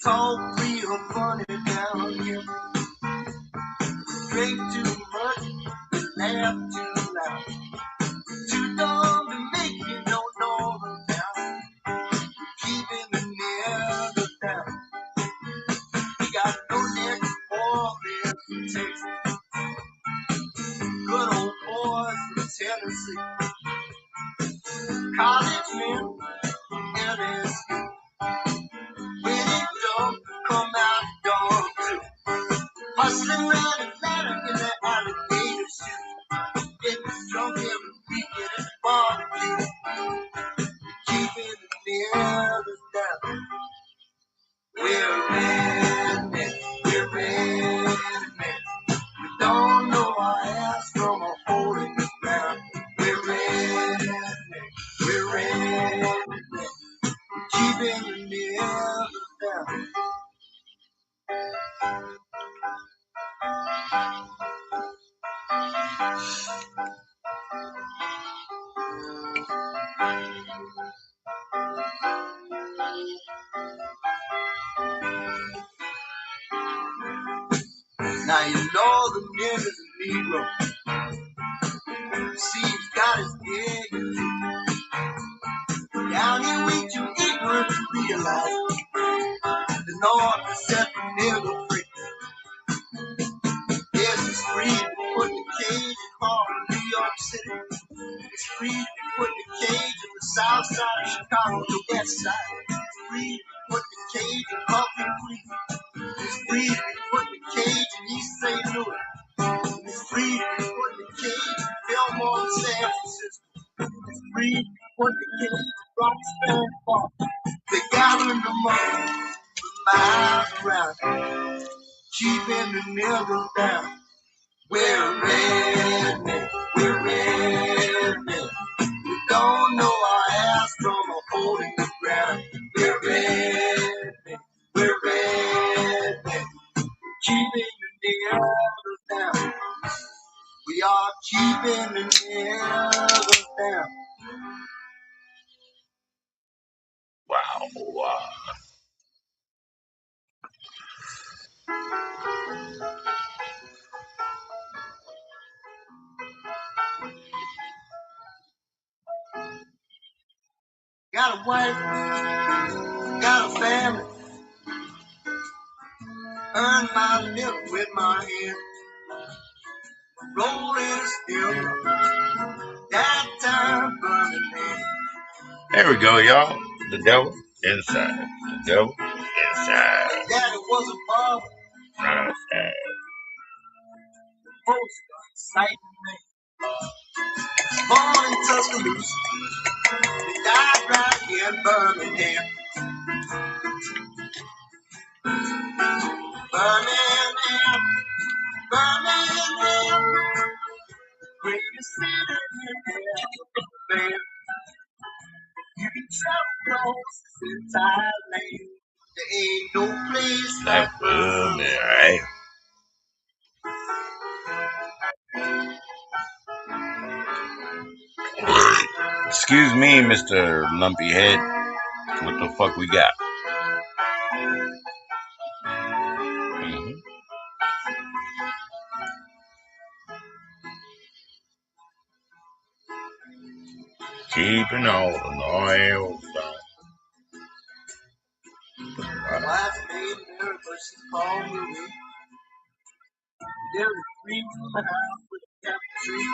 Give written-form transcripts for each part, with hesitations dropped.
Talk real funny down here. Drink too much, laugh too loud. Too dumb to make you don't know the now. Keeping the never down. We got no neck for this taste. Good old boys from Tennessee. College men and his when it don't come out dog too. Hustling around Atlanta in that alligator suit. Getting drunk every weekend at the barbecue. Keeping the never down. We're redneck, we're redneck. We don't know our ass from a hole in the ground. We're redneck, we're redneck. Keeping the never down. Now you know the nigga's a Negro. See, he's got his egg and teeth. Down here we too ignorant to realize the North has set the nigga free. Yes, it's free to put the cage in Harlem, New York City. It's free to put the cage in the south side of Chicago, the west side. It's free to put the cage in Coffee Creek. It's free to put the cage in East St. Louis. It's free to put the cage in Fillmore and San Francisco. It's free to put the cage in Roxbury Park. They're gathering them up for miles around, keeping the niggas down. We're redneck, we're redneck. We don't know our ass from a hole in the ground. We're redneck, we're redneck. Keeping the niggas down. We are keeping the niggas down. Wow, wow. Got a wife, got a family. Earn my living with my hands. Rolling still, that time burning man. There we go, y'all. The devil inside. The devil inside. Daddy was a barber, Right outside. most exciting man. Born in Tuscaloosa, he died right here in Birmingham. Birmingham, Birmingham, greatest city in the land. You can travel close to Thailand. There ain't no place like Birmingham, right? Excuse me, Mr. Lumpy Head. What the fuck we got? Mm-hmm. Keeping all the noise down. My wife's name Mary, but she's called me. There's a tree in the house with a cap tree.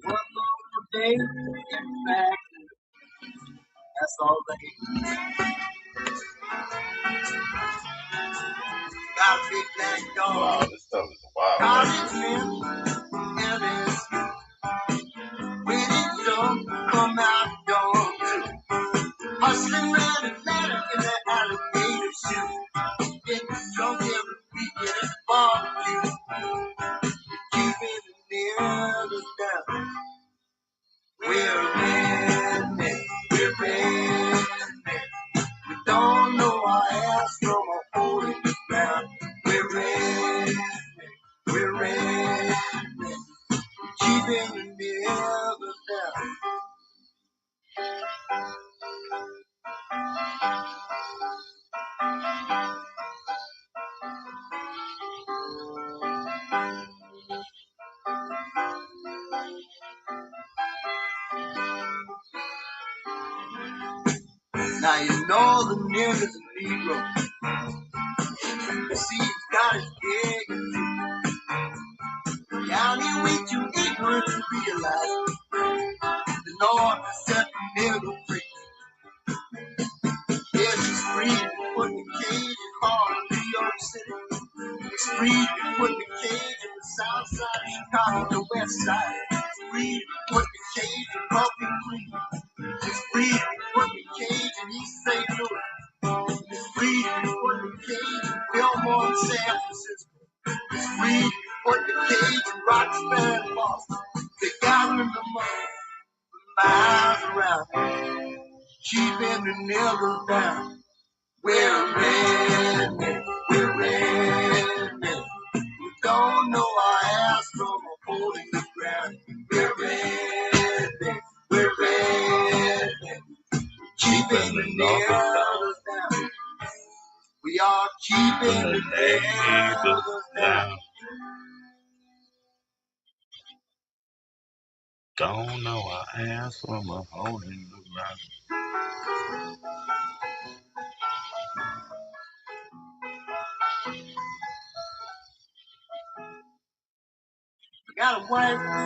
Work all day and back. That's all they got a big black dog. Wow, this stuff is wild. College men and his when it don't come out dog too. Hustling around Atlanta in that alligator suit. Getting drunk every weekend at the barbecue. Keeping the niggas down. We're redneck, we're redneck. We don't know our ass from a hole in the ground. We're redneck, we're redneck. Keeping the niggas down. Now you know the nigga's a Negro. You see, he's got his gig. Yeah, I mean, we too ignorant to realize the North has set the nigga free. Yes, it's free to put the cage in Harlem, New York City. It's free to put the cage in the South Side of Chicago, the West Side. It's free to put the cage in Brooklyn, Queens. It's free to put the cage in East St. Louis. It's free to put the cage in Fillmore and San Francisco. It's free to put the cage in Roxbury and Boston. They gathering the money miles around, keeping the niggas down. We're redneck, we're redneck. We don't know our ass from a hole in the ground. We're redneck, we're redneck. Keeping the niggas down. We are keeping the niggas down. Don't know our ass from a hole in the ground. Got a wife,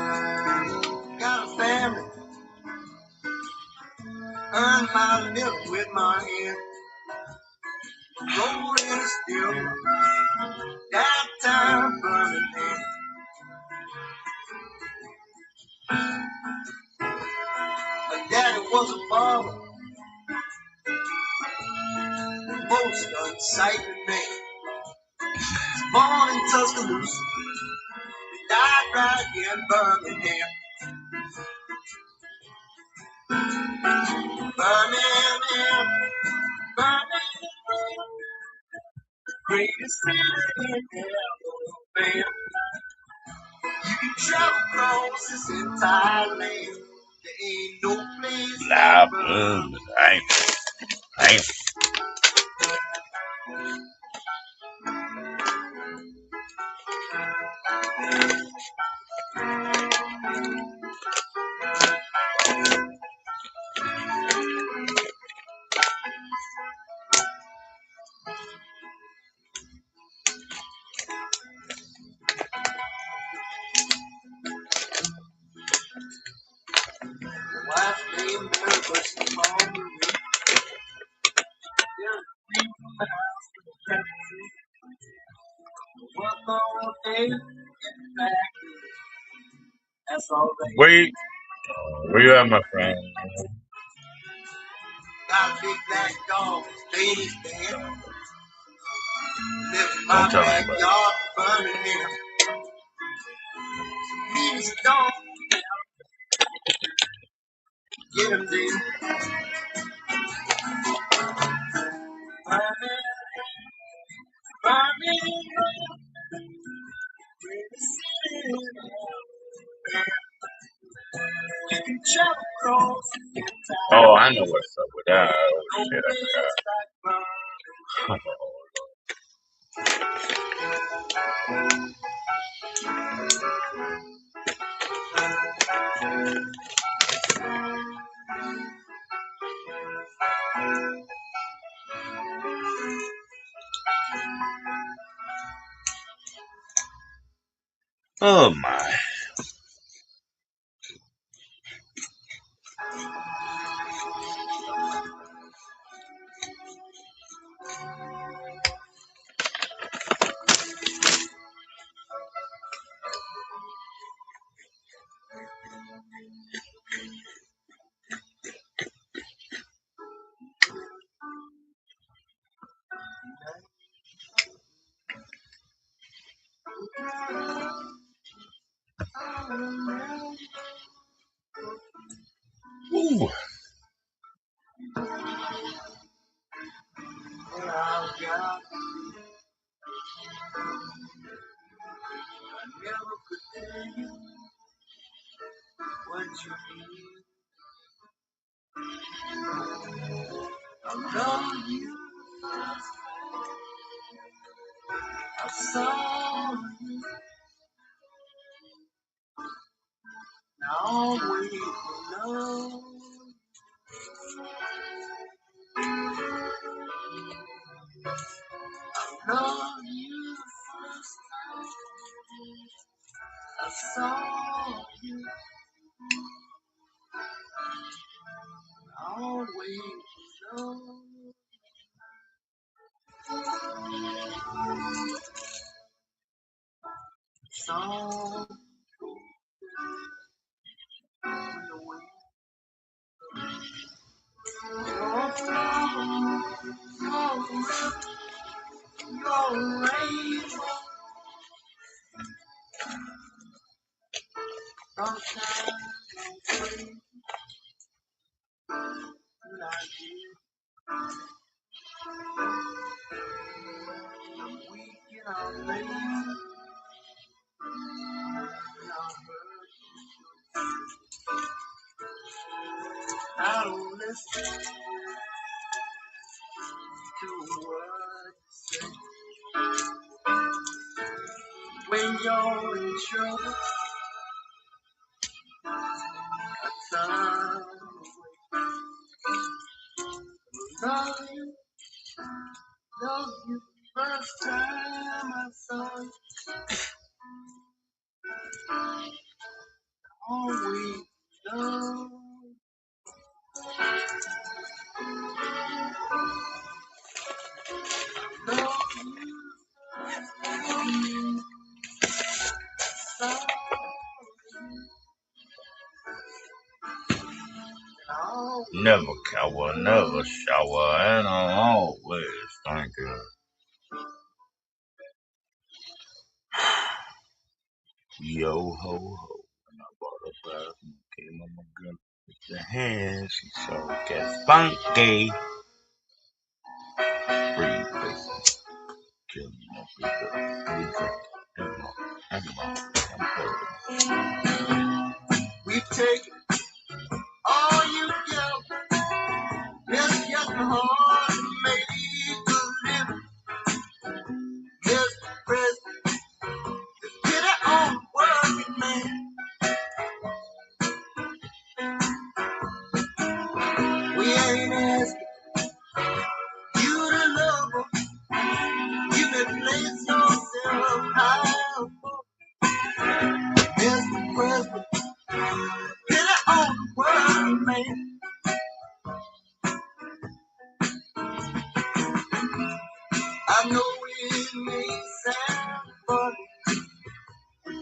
got a family. Earn my living with my hands. Rolling still downtown Birmingham. My daddy was a barber, most unsightly man. Born in Tuscaloosa, he died right here in Birmingham. Birmingham, Birmingham, greatest city in Alabama. You can travel across this entire land. There ain't no place like Birmingham. Damn. Wife's name Mary, but she called me Ruth. There's a tree from the house with a cat tree. One more day in the factory. That's all right. Wait, where you at, my friend? Got a big black dog, his lady's dead. Lives in my Don't tell anybody. backyard, Birmingham. Meanest dog, get him there. Birmingham, Birmingham, greatest city in Alabama. You can travel across the entire Oh, I know what's up with that. Oh, no shit, place like I Birmingham. forgot. Oh, my. Ooh. Well, I've got, I never could tell you what you need. I love you, I saw you, now wait for love. Love you the first time I saw you. Always love. Song the wind. Your rainbow. Sometimes like you. I'm weak and I'm lazy and I'm hurt. I don't listen to what you say. When you're in trouble, I turn away. Love you first time I saw you. Always love. Love you so. Never cower, never shower, and I'm always thinking. Yo ho ho. And I bought a bath and came on my girl with the hand. She so gets funky. Free basic. Kill me, no people. We drink. We've taken all you give. Just get the heart and make the living. Just present. Get it on working man. We ain't asking you to love us. You can place yourself high above. Mr. President, get it on working man. I know it may sound funny.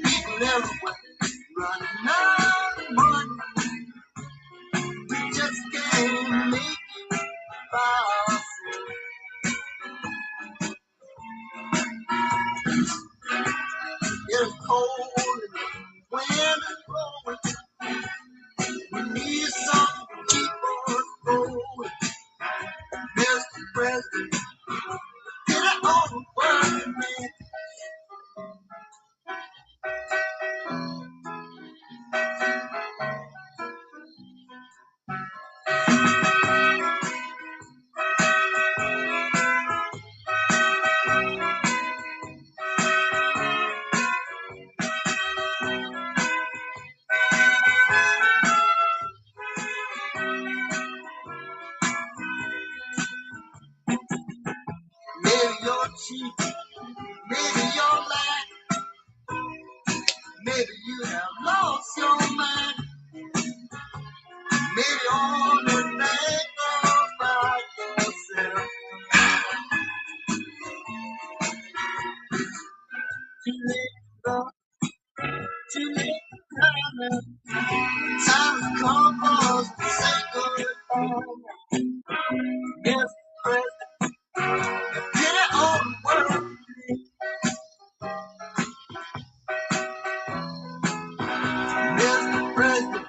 People everywhere running out of money. We just can't make it by ourselves. It's cold and the wind is blowing. We need something to keep us going. Mr. President, get it on working man. Maybe you're cheap, maybe you're lying, maybe you have lost your mind. Maybe only think about yourself. Too late, love, too late, darling. Time's come for us to say goodbye. Yes, President, get it on the world. Mr. President,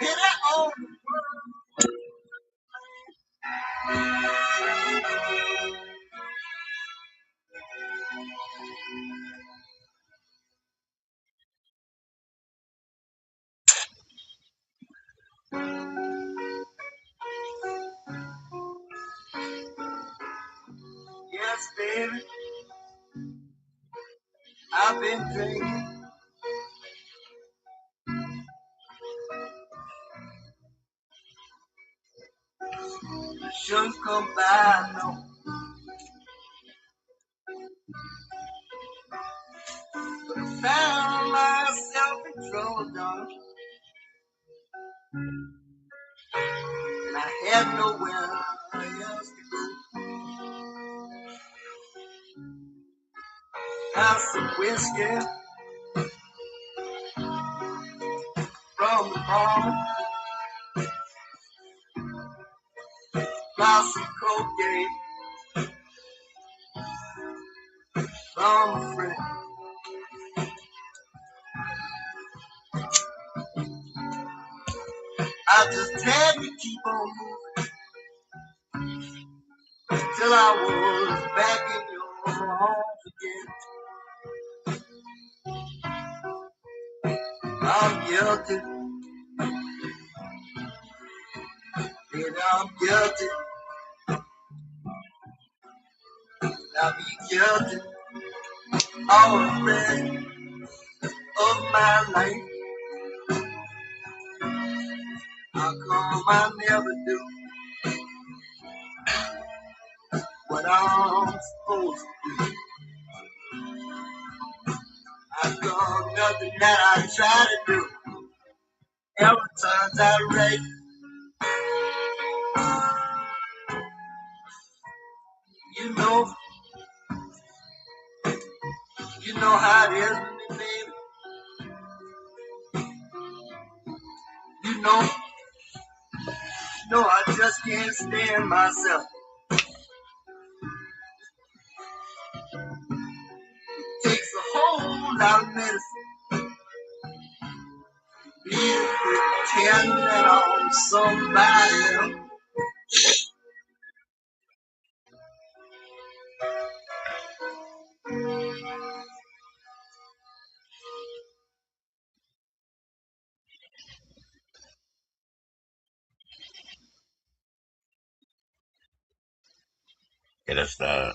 get it on the world. Yes, baby, I've been drinking. Shouldn't come by, no. trouble, darling, and I had nowhere else to go. Got some whiskey from the bar, got some cocaine from a friend. I just had to keep on moving till I was back in your arms again. I'm guilty, baby, I'm guilty. I'll be guilty all the rest of my life. How come I never do what I'm supposed to do? How come nothing that I try to do ever turns out right? You know, you know how it is with me, baby. You know I just can't stand myself. It takes a whole lot of medicine. Be pretending on somebody else. Yeah, that's that.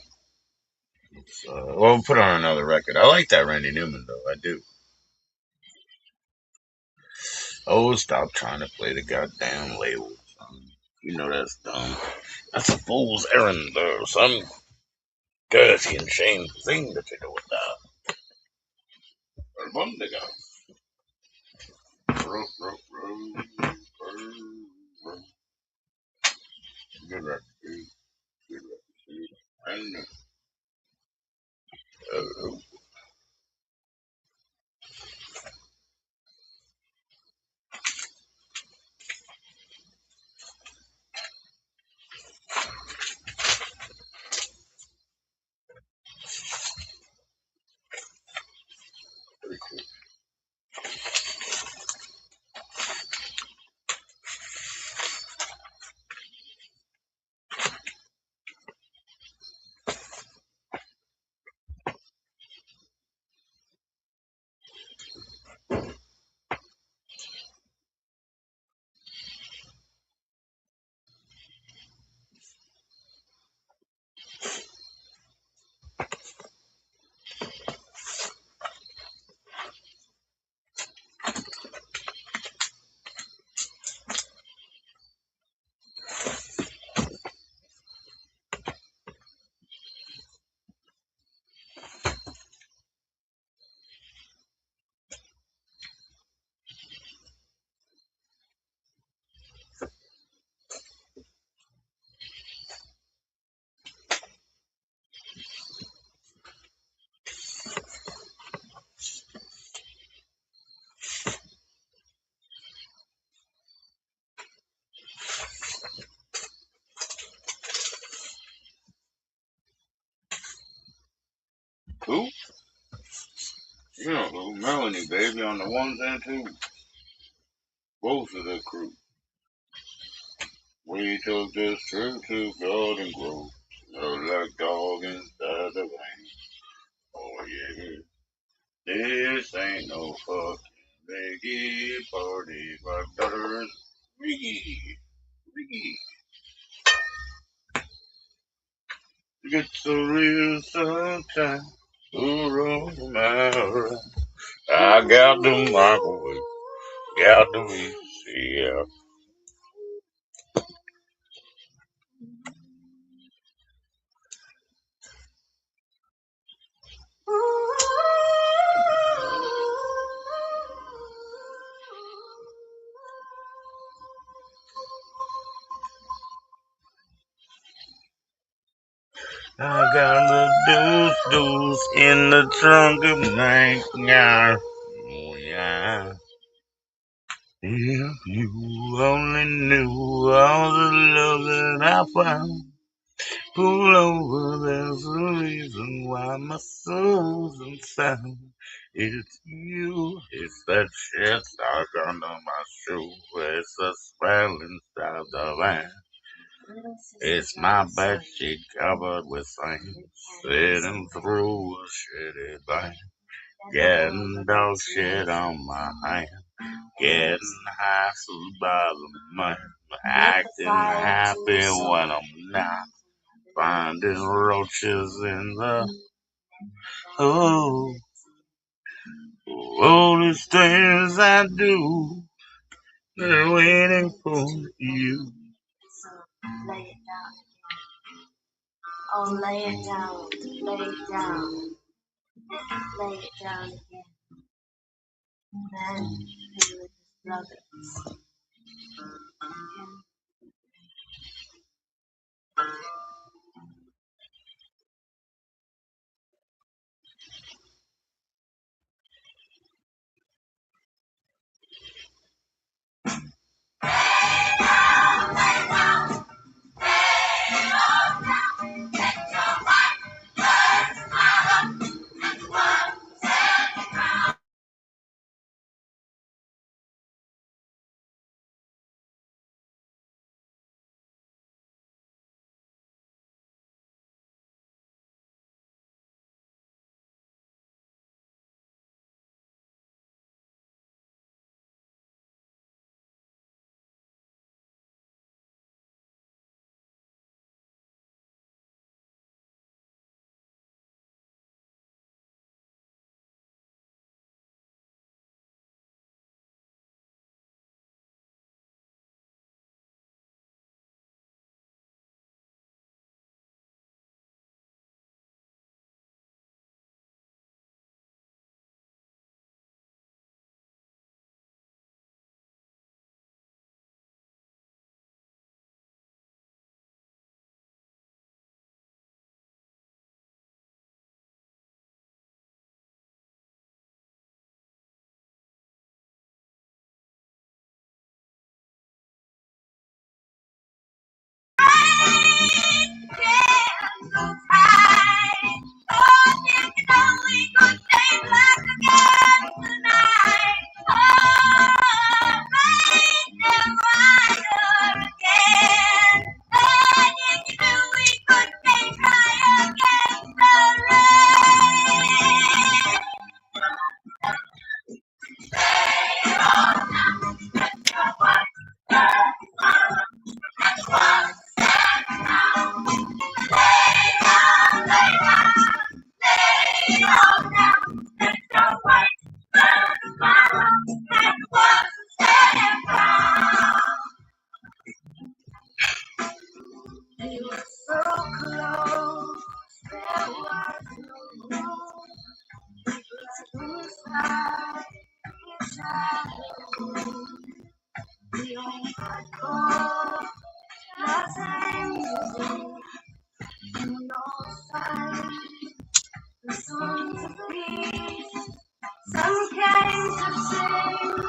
Well, we'll put on another record. I like that Randy Newman though. I do. Oh, stop trying to play the goddamn label, son. You know that's dumb. That's a fool's errand, though, son. Dirty and shameful thing that you do with that. Albundiga. Good record, dude. Good record, dude. And, pretty cool. Who? You know who? Melanie, baby, on the ones and twos. Both of the crew. We took this trip to Garden Grove. Smelled like dog inside the rain. Oh, yeah. This ain't no fucking reggae party. My daughter's reggae. Reggae. It's a real sunshine. Ooh, my right. I got the microwave. Got the VCR. I got the deuce in the trunk of my car. Oh yeah. If you only knew all the love that I found. Pull over, there's a reason why my soul's unsound. It's you, it's that shit stuck under my shoe. It's a spell inside the van. It's my bed sheet covered with stains. Sitting through a shitty band. Getting dog shit on my hand. Getting hassled by the man. Acting happy when I'm not. Finding roaches in the oh, all these things I do, they're waiting for you. So lay it down. Oh, lay it down, lay it down, lay it down again. Then he with his brothers. We were so close, there was no room. Blue sky, shadow. We only call the same music. No sign, the songs of peace. Some came to sing,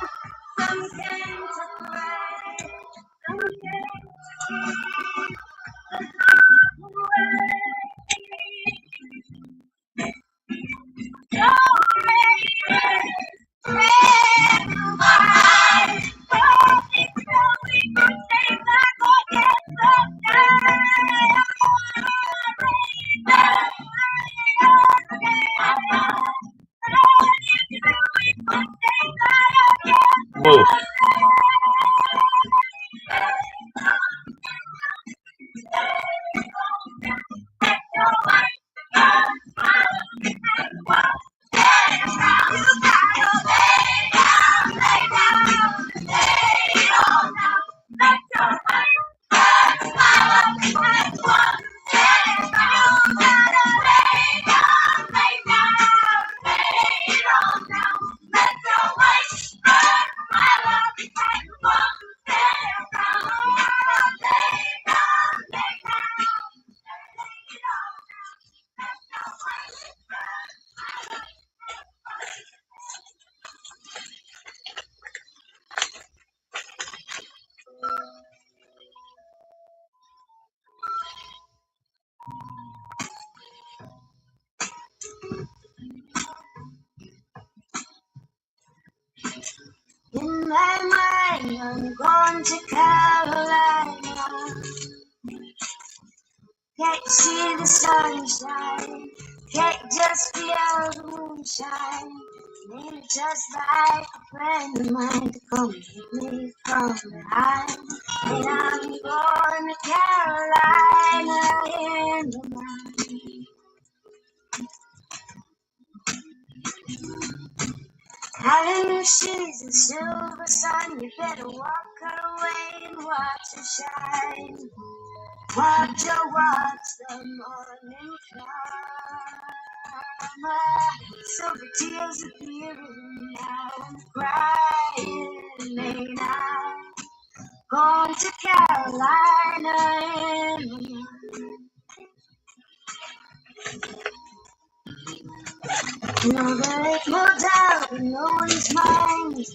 some came to play, some came to keep the dark away. Whoa. my mind, I'm going to Carolina. Can't see the sunshine, can't just feel the moonshine. Maybe just like a friend of mine to come keep me from behind. And I'm going to Carolina in the night. Hallelujah, she's the silver sun. You better walk her away and watch her shine. Watch her watch the morning come. Silver tears appearing now. I'm crying, ain't I? Gone to Carolina in the night. No, there ain't no doubt in no one's mind.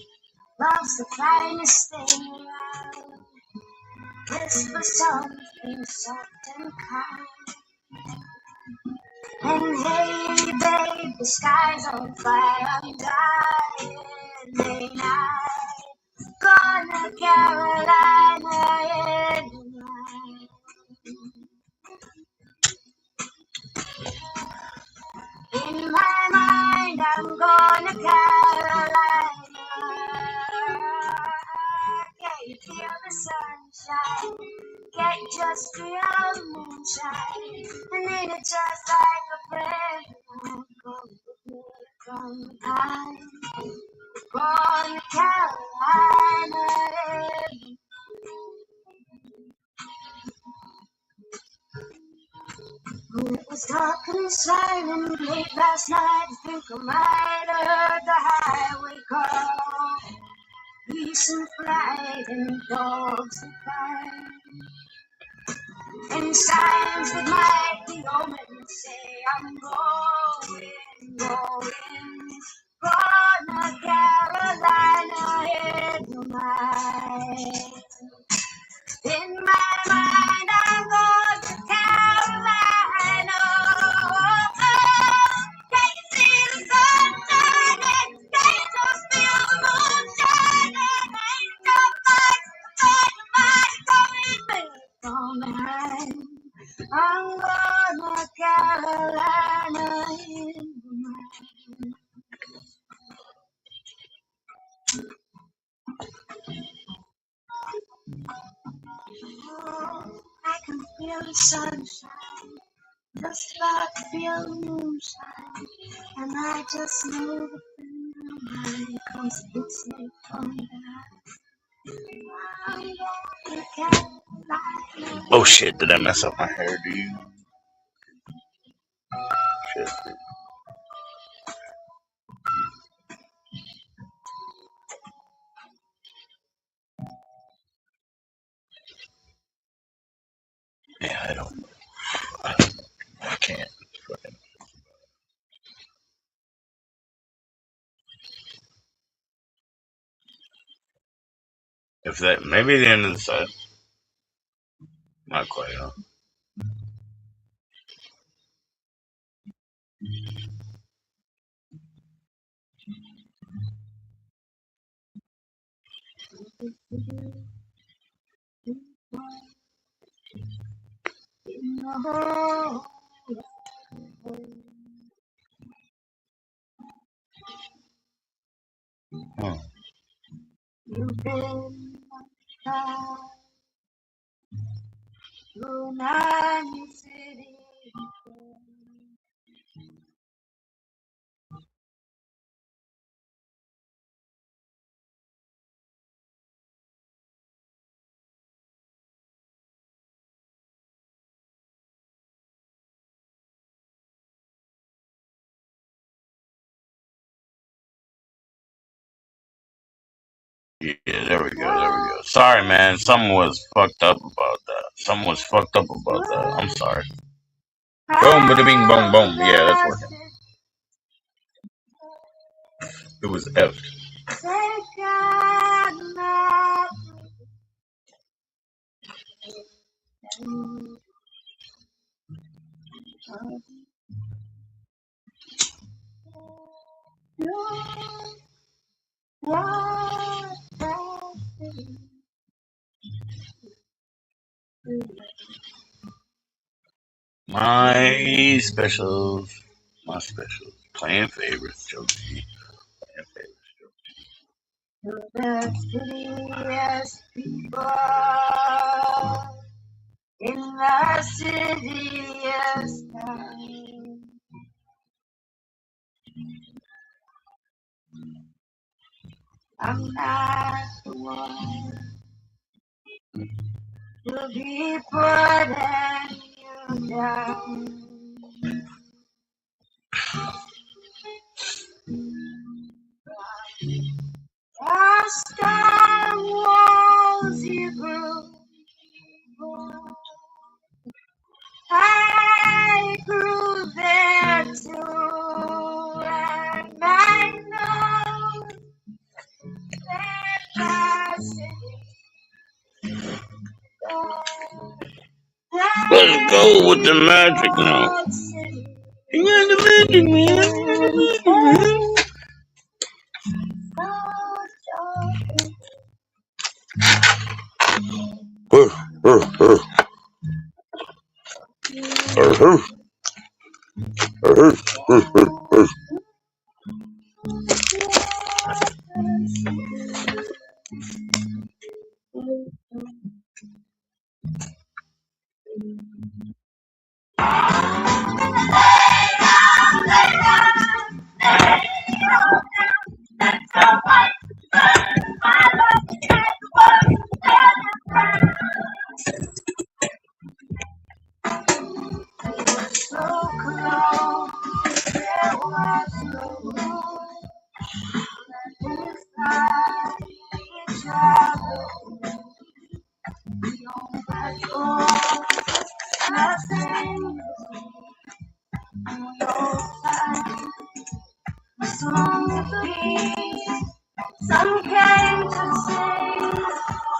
Love's the finest thing around. Whisper something soft and kind. And hey, babe, the sky's on fire. I'm dying, ain't I? Gonna Carolina in the night. In my mind, I'm gonna Carolina. Can you feel the sunshine? Can't you just feel the moonshine? And ain't it just like a friend? I'm gonna come gonna Carolina. When it was dark and silent late last night, I think I might have heard the highway call. Peace and flight and dogs that fight. And signs that might be omen say I'm going, gonna Carolina in the night. In my mind, I'm going to Carolina. Oh, can you see the sun shining? Can you just feel the moon shining? Ain't no lights, dynamite coming back from behind. I'm going to Carolina in the night. Oh, I can feel the sunshine. Just about to feel the moonshine, and I just know the friend of mine comes and hits me from behind. Oh shit, did I mess up my hair, dude? Shit. Yeah, I can't. If that, maybe the end of the side. Not quite, huh? Hmm. You've been through many cities. Yeah, there we go. Sorry, man. Something was fucked up about that. I'm sorry. Boom, bada bing, boom, boom. Yeah, that's working. It was F. My specials. My specials. Playing favorites, Josie. Playing favorites, The prettiest people in the cityest town. I'm not the one to be putting you down. The sky walls you grew. I grew there too, and I know that the city Let's go with the magic now. You got the magic, man. Some came to sing,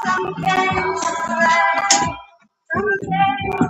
some came to play, some came to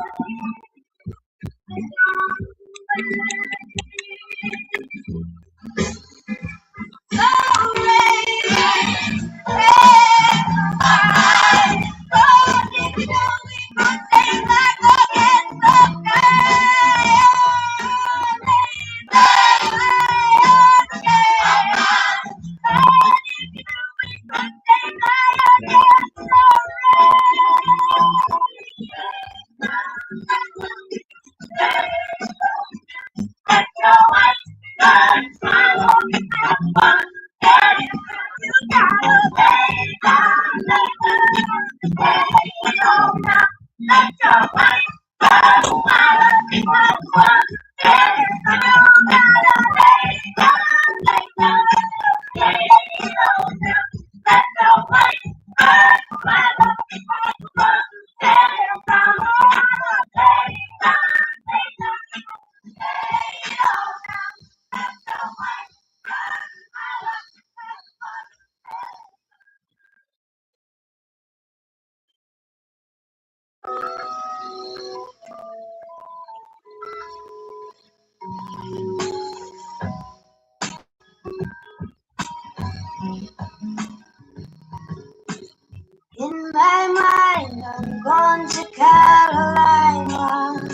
In my mind, I'm going to Carolina.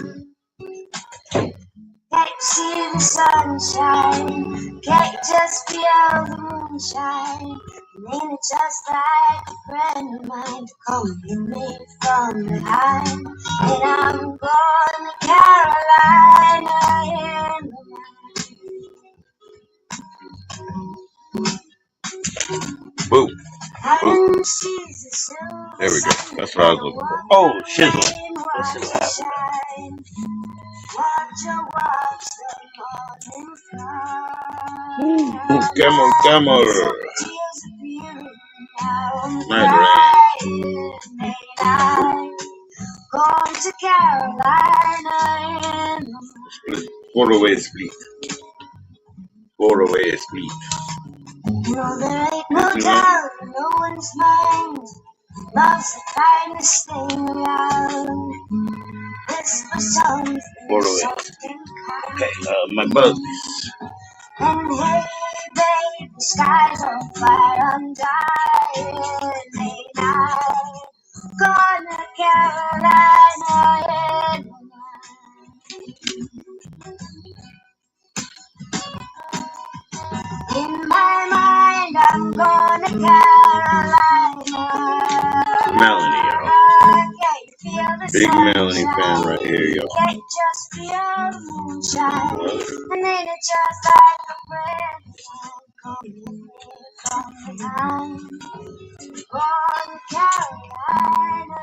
Can't see the sunshine, can't just feel the moonshine. And ain't it just like a friend of mine to come and get me from behind? And I'm going to Carolina in the night. Boom. And she's a silver There we go. That's what I was looking for. Oh, shizzle. Let's see what happens. Watch the morning fly. Camel, camel. Going to Carolina. Four away split. Four away split. You know there ain't no doubt in no one's mind. Love's the finest thing around. This was something kind. Okay, my buzz. And hey, babe, the sky's on fire, I'm dying. Ain't I gonna Carolina in the night? I'm going to Carolina. Melanie, y'all. Yeah, you feel the Big Melanie sunshine. fan right here, y'all. Yeah, you just feel the moonshine. And ain't it just like a friend coming from the town? Going to Carolina.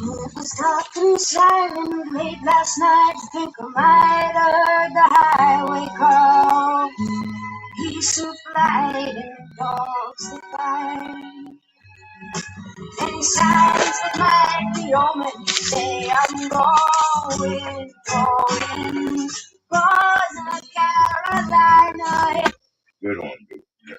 It was dark and silent late last night. I think I might have heard the highway call. Geese who fly and dogs that bark. Any signs that might be omen say I'm going to Carolina. Good one, dude. Yeah.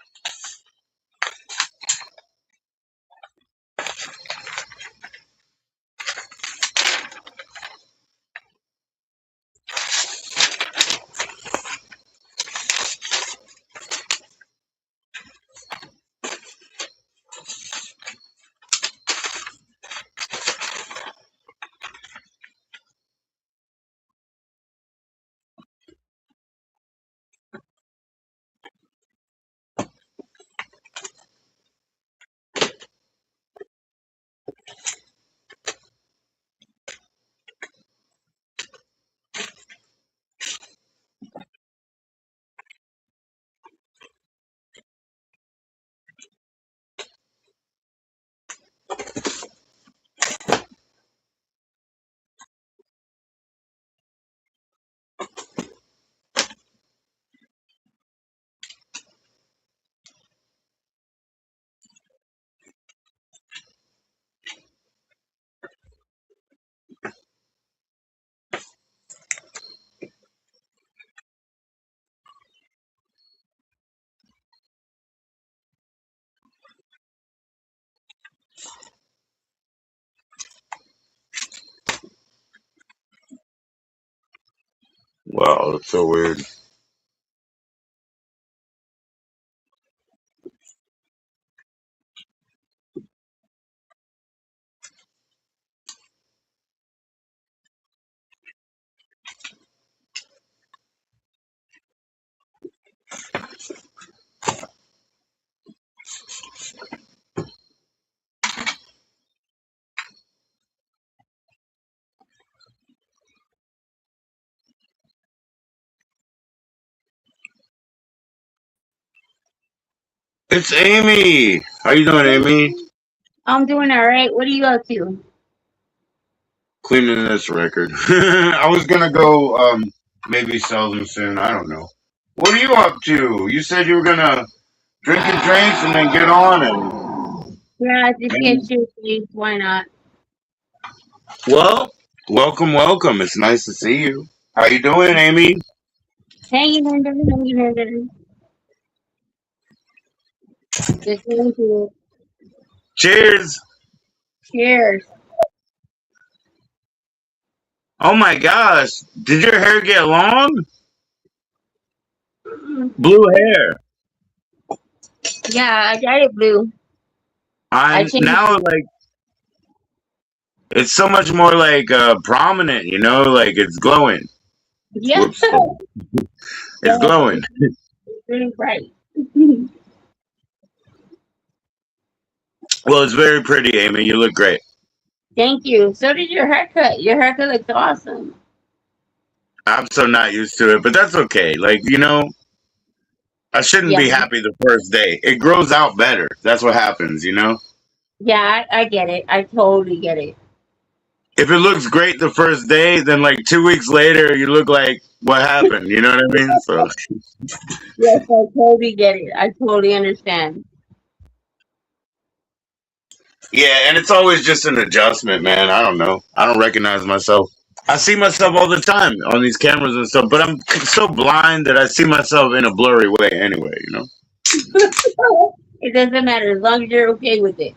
Wow, that's so weird. It's Amy. How you doing, Amy? I'm doing all right. What are you up to? Cleaning this record. I was gonna go maybe sell them soon. I don't know. What are you up to? You said you were gonna drink your drinks and then get on Yeah, just get and your face. Why not? well, welcome, welcome. It's nice to see you. How you doing, Amy? Hanging in there, hanging in there. Just going to it. Cheers. Cheers. Oh my gosh. Did your hair get long? Mm. Blue hair. Yeah, I got it blue. I I'm changed now it. like it's so much more like prominent, like it's glowing. Yeah, Whoops. It's yeah, glowing. it's really bright. Well, it's very pretty, Amy. You look great. Thank you. So did your haircut. Your haircut looks awesome. I'm so not used to it, but that's okay. Like, I shouldn't Yeah, be happy the first day. It grows out better. That's what happens. yeah, I get it. I totally get it. If it looks great the first day, then like 2 weeks later, you look like what happened. You know what I mean? So, Yes, I totally get it. I totally understand. yeah, and it's always just an adjustment, man. I don't know. I don't recognize myself. I see myself all the time on these cameras and stuff, but I'm so blind that I see myself in a blurry way anyway. It doesn't matter as long as you're okay with it.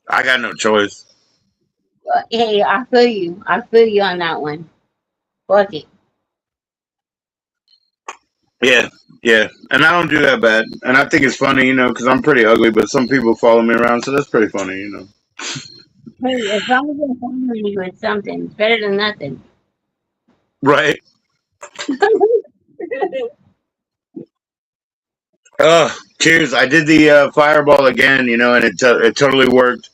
I got no choice. Hey, I feel you. I feel you on that one. Fuck it. Yeah, yeah. And I don't do that bad. And I think it's funny, because I'm pretty ugly, but some people follow me around, so that's pretty funny. Hey, as long as you're following you with something, it's better than nothing. Right. Oh, cheers! I did the fireball again, and it totally worked.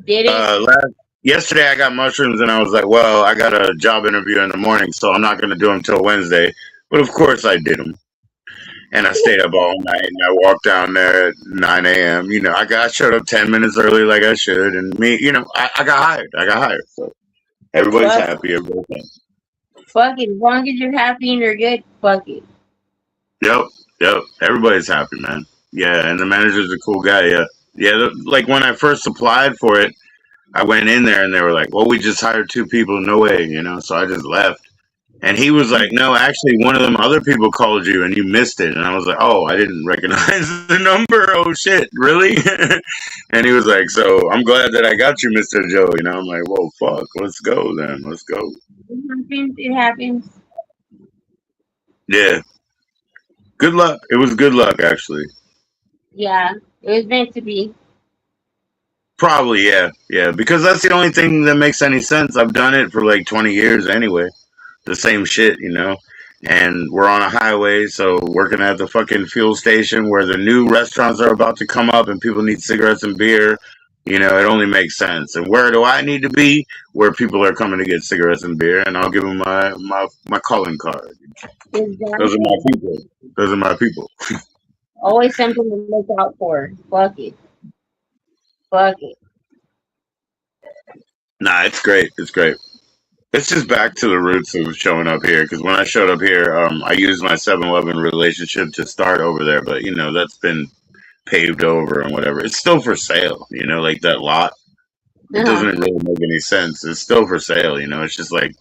Did it? Yesterday I got mushrooms, and I was like, well, I got a job interview in the morning, so I'm not going to do them till Wednesday. But of course, I did them, and I stayed up all night, and I walked down there at 9 a.m. I showed up 10 minutes early, like I should, and I got hired. I got hired, so everybody's Fuck, happy. Everybody's happy. fuck it. As long as you're happy and you're good, fuck it. Yep, yep. Everybody's happy, man. Yeah, and the manager's a cool guy. Yeah, yeah. Like when I first applied for it, I went in there and they were like, "Well, we just hired two people. No way." So I just left. And he was like, "No, actually, one of them other people called you and you missed it." And I was like, "Oh, I didn't recognize the number. Oh shit, really?" And he was like, "So I'm glad that I got you, Mister Joe." I'm like, "Well, fuck, let's go then. Let's go." It happens. It happens. Yeah, good luck. It was good luck, actually. Yeah, it was meant to be. Probably, yeah, yeah, because that's the only thing that makes any sense. I've done it for like 20 years anyway. The same shit. And we're on a highway, so working at the fucking fuel station where the new restaurants are about to come up and people need cigarettes and beer. It only makes sense. And where do I need to be? Where people are coming to get cigarettes and beer, and I'll give them my calling card. Those are Exactly. my people. Those are my people. Always something to look out for. Fuck it. Fuck it. Nah, it's great. It's great. It's just back to the roots of showing up here. Because when I showed up here, I used my 7-Eleven relationship to start over there. But that's been paved over and whatever. It's still for sale. Like that lot. It Uh-huh. doesn't really make any sense. It's still for sale. It's just like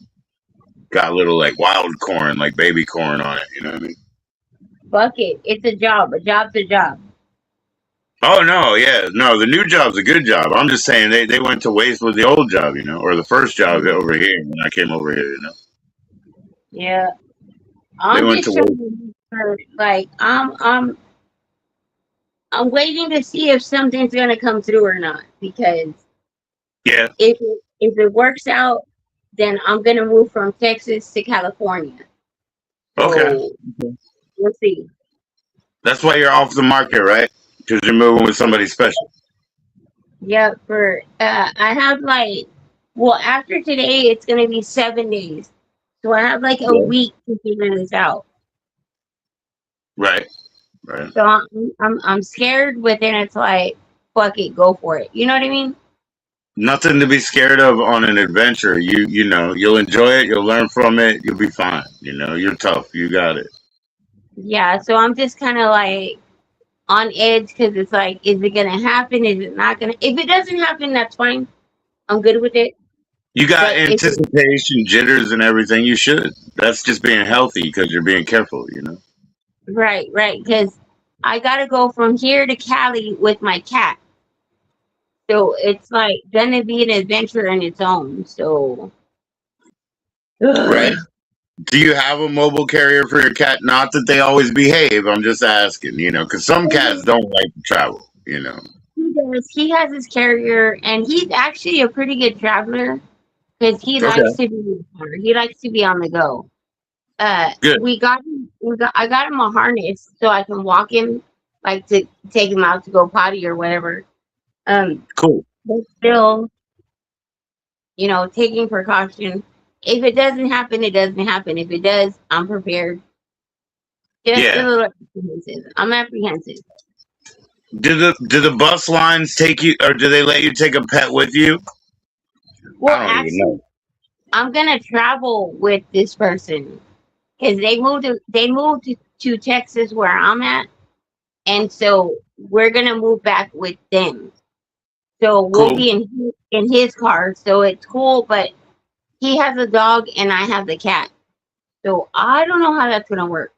got little like wild corn, like baby corn on it. You know what I mean? Fuck it. It's a job. A job's a job. Oh no, yeah, no. The new job's a good job. I'm just saying they went to waste with the old job. Or the first job over here when I came over here. Yeah. They I'm went to just trying waste. to like I'm waiting to see if something's gonna come through or not. Because Yeah. if it works out, then I'm gonna move from Texas to California. Okay. So we'll see. That's why you're off the market, right? Because you're moving with somebody special. Yeah, I have like, well, after today it's gonna be 7 days. So I have like a Yeah. week to figure this out. Right. Right. So I'm scared, but then it's like, fuck it, go for it. You know what I mean? Nothing to be scared of on an adventure. You'll enjoy it. You'll learn from it. You'll be fine. You're tough. You got it. Yeah. So I'm just kind of like on edge because it's like, is it gonna happen? Is it not gonna? If it doesn't happen, that's fine. I'm good with it. You got But if it, anticipation, jitters, and everything. You should. That's just being healthy because you're being careful. right, right, because I gotta go from here to Cali with my cat. So it's like gonna be an adventure in its own. So Right. Do you have a mobile carrier for your cat? Not that they always behave. I'm just asking. Because some cats don't like to travel. he does. He has his carrier, and he's actually a pretty good traveler because he likes Okay. to be. He likes to be on the go. Good. I got him a harness so I can walk him, like to take him out to go potty or whatever. Cool. But still, taking precaution. If it doesn't happen, it doesn't happen. If it does, I'm prepared. Just a Yeah. little apprehensive. I'm apprehensive. Do the bus lines take you, or do they let you take a pet with you? Well, I don't even actually, know. I'm gonna travel with this person because they moved to Texas where I'm at, and so we're gonna move back with them. So we'll Cool. be in his car. So it's cool, but he has a dog and I have the cat. So I don't know how that's gonna work.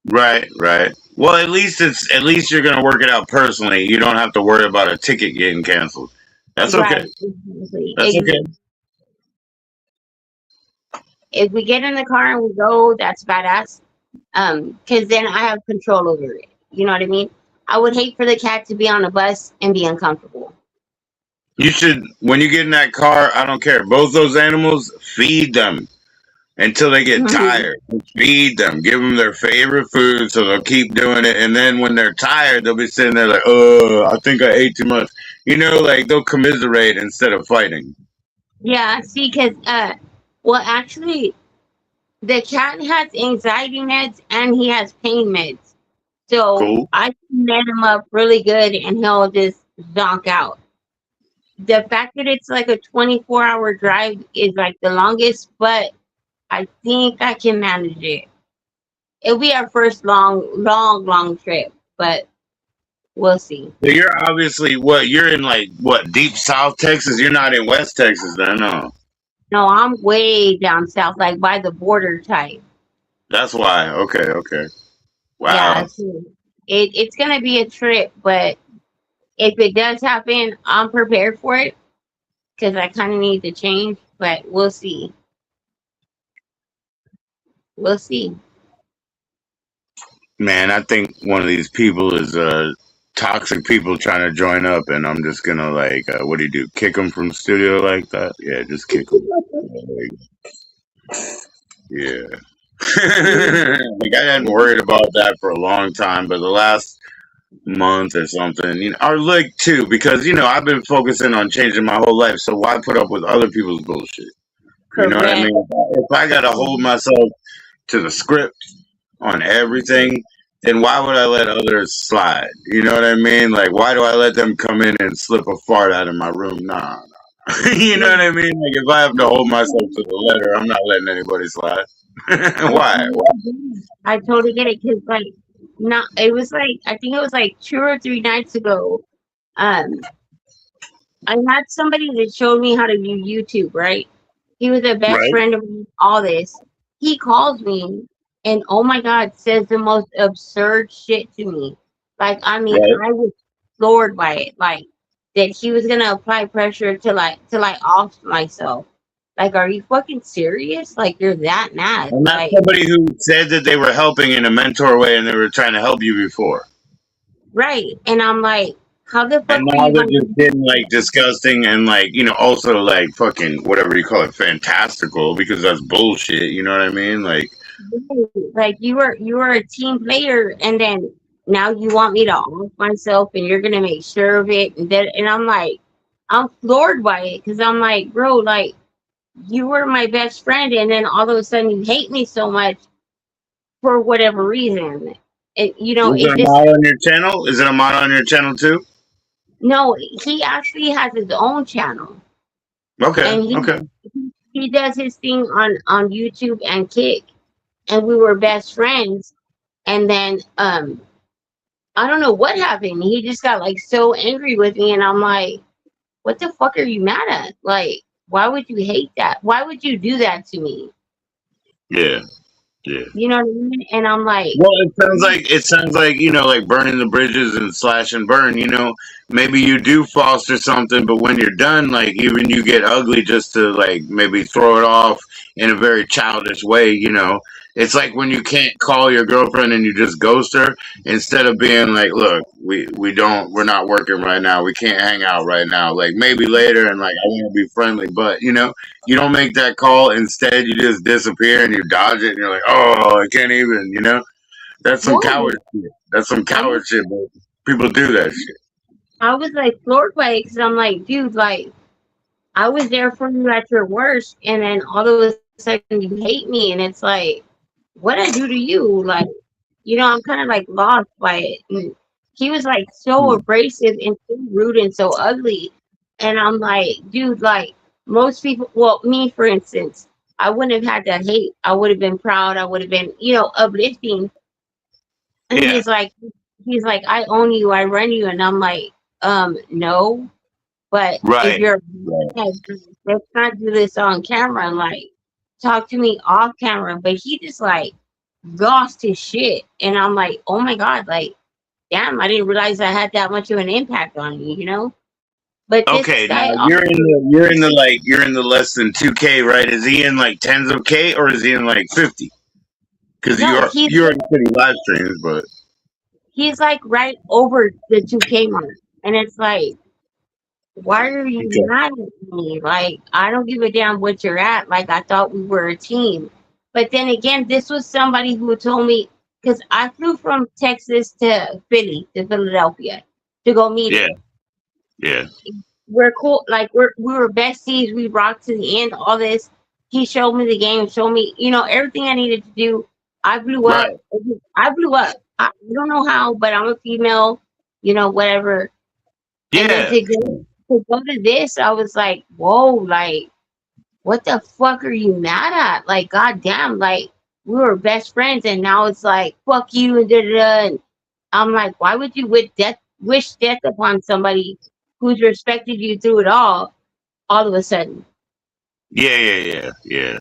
Right. Right. Well, at least you're gonna work it out personally. You don't have to worry about a ticket getting canceled. That's okay. Right. Exactly. That's okay. If we get in the car and we go, that's badass. Because then I have control over it. You know what I mean? I would hate for the cat to be on a bus and be uncomfortable. You should, when you get in that car, I don't care. Both those animals, feed them. until they get Mhm. tired. Feed them, give them their favorite food, so they'll keep doing it. And then when they're tired, they'll be sitting there like, "Oh, I think I ate too much." Like they'll commiserate instead of fighting. Yeah, see, because well, actually, the cat has anxiety meds and he has pain meds. So Cool. I met him up really good, and he'll just zonk out. The fact that it's like a 24-hour drive is like the longest, but I think I can manage it. It'll be our first long trip, but we'll see. So you're obviously what you're in like what deep South Texas. You're not in West Texas, then, no. No, I'm way down south, like by the border type. That's why. Okay, okay. Yeah, Wow. so it's gonna be a trip, but if it does happen, I'm prepared for it because I kind of need to change. But we'll see. We'll see. Man, I think one of these people is toxic people trying to join up, and I'm just gonna like, what do you do? Kick them from the studio like that? Yeah, just kick them. Yeah. Like I hadn't worried about that for a long time, but the last month or something, or like two, because I've been focusing on changing my whole life. So why put up with other people's bullshit? You know what I Correct. mean? If I gotta hold myself to the script on everything, then why would I let others slide? You know what I mean? Like, why do I let them come in and slip a fart out of my room? Nah. You know what I mean? Like, if I have to hold myself to the letter, I'm not letting anybody slide. Why? I totally get it because like not it was like I think it was like 2 or 3 nights ago. Um, I had somebody that showed me how to do YouTube, right? He was a best Right? friend of mine, all this. He calls me and oh my god, says the most absurd shit to me. Like I mean, Right? I was floored by it. Like that he was gonna apply pressure to like off myself. Like, are you fucking serious? Like you're that mad? And that's Like somebody who said that they were helping in a mentor way and they were trying to help you before. right? And I'm like, how the And fuck were now you they're gonna just do getting like disgusting and like, also like fucking whatever you call it, fantastical because that's bullshit. You know what I mean? Like, that? Like you were a team player, and then now you want me to off myself, and you're gonna make sure of it, and I'm like, I'm floored by it because I'm like, bro, like you were my best friend, and then all of a sudden you hate me so much for whatever reason. is it It a just model on your channel? Is it a model on your channel too? no. He actually has his own channel, Okay, and okay. he does his thing on YouTube and Kick, and we were best friends. And then I don't know what happened. He just got like so angry with me, and I'm like, what the fuck are you mad at? Like, why would you hate that? Why would you do that to me? Yeah, yeah. You know what I mean? And I'm like, Well, it sounds like like burning the bridges and slash and burn. Maybe you do foster something, but when you're done, like even you get ugly just to like maybe throw it off in a very childish way. It's like when you can't call your girlfriend and you just ghost her instead of being like, look, we're not working right now, we can't hang out right now. Like maybe later, and like I want to be friendly, but you don't make that call. Instead, you just disappear and you dodge it, and you're like, oh, I can't even. That's some no. coward shit. That's some I was coward shit, but people do that shit. I was like floored by it because I'm like, dude, like I was there for you at your worst, and then all of a sudden you hate me, and it's like, what I do to you? Like, I'm kind of like lost by it. And he was like so Hmm. abrasive and so rude and so ugly, and I'm like, dude, like most people, well, me for instance, I wouldn't have had that hate. I would have been proud. I would have been, uplifting. And Yeah. he's like, I own you. I run you, and I'm like, no. But if Right. you're Right. like, let's not do this on camera. Like, talk to me off camera. But he just like lost his shit, and I'm like, oh my god, like, damn, I didn't realize I had that much of an impact on you. But this Okay. guy, Now you're in the less than 2K, right? Is he in like tens of K or is he in like 50? Because no, you're in pretty live streams, but he's like right over the 2K mark, and it's like, why are you okay. mad at me? Like, I don't give a damn what you're at. Like, I thought we were a team. But then again, this was somebody who told me, because I flew from Texas to Philly, to Philadelphia, to go meet Yeah, him. yeah, We're cool, like we were besties. We rocked to the end. All this. He showed me the game, showed me, everything I needed to do. I blew up. right. I blew up. I don't know how, but I'm a female, whatever. And then Yeah, to go to this, I was like, whoa, like, what the fuck are you mad at? Like, goddamn, like, we were best friends, and now it's like, fuck you, and da da da. And I'm like, why would you wish death upon somebody who's respected you through it all of a sudden? yeah, yeah, yeah, yeah.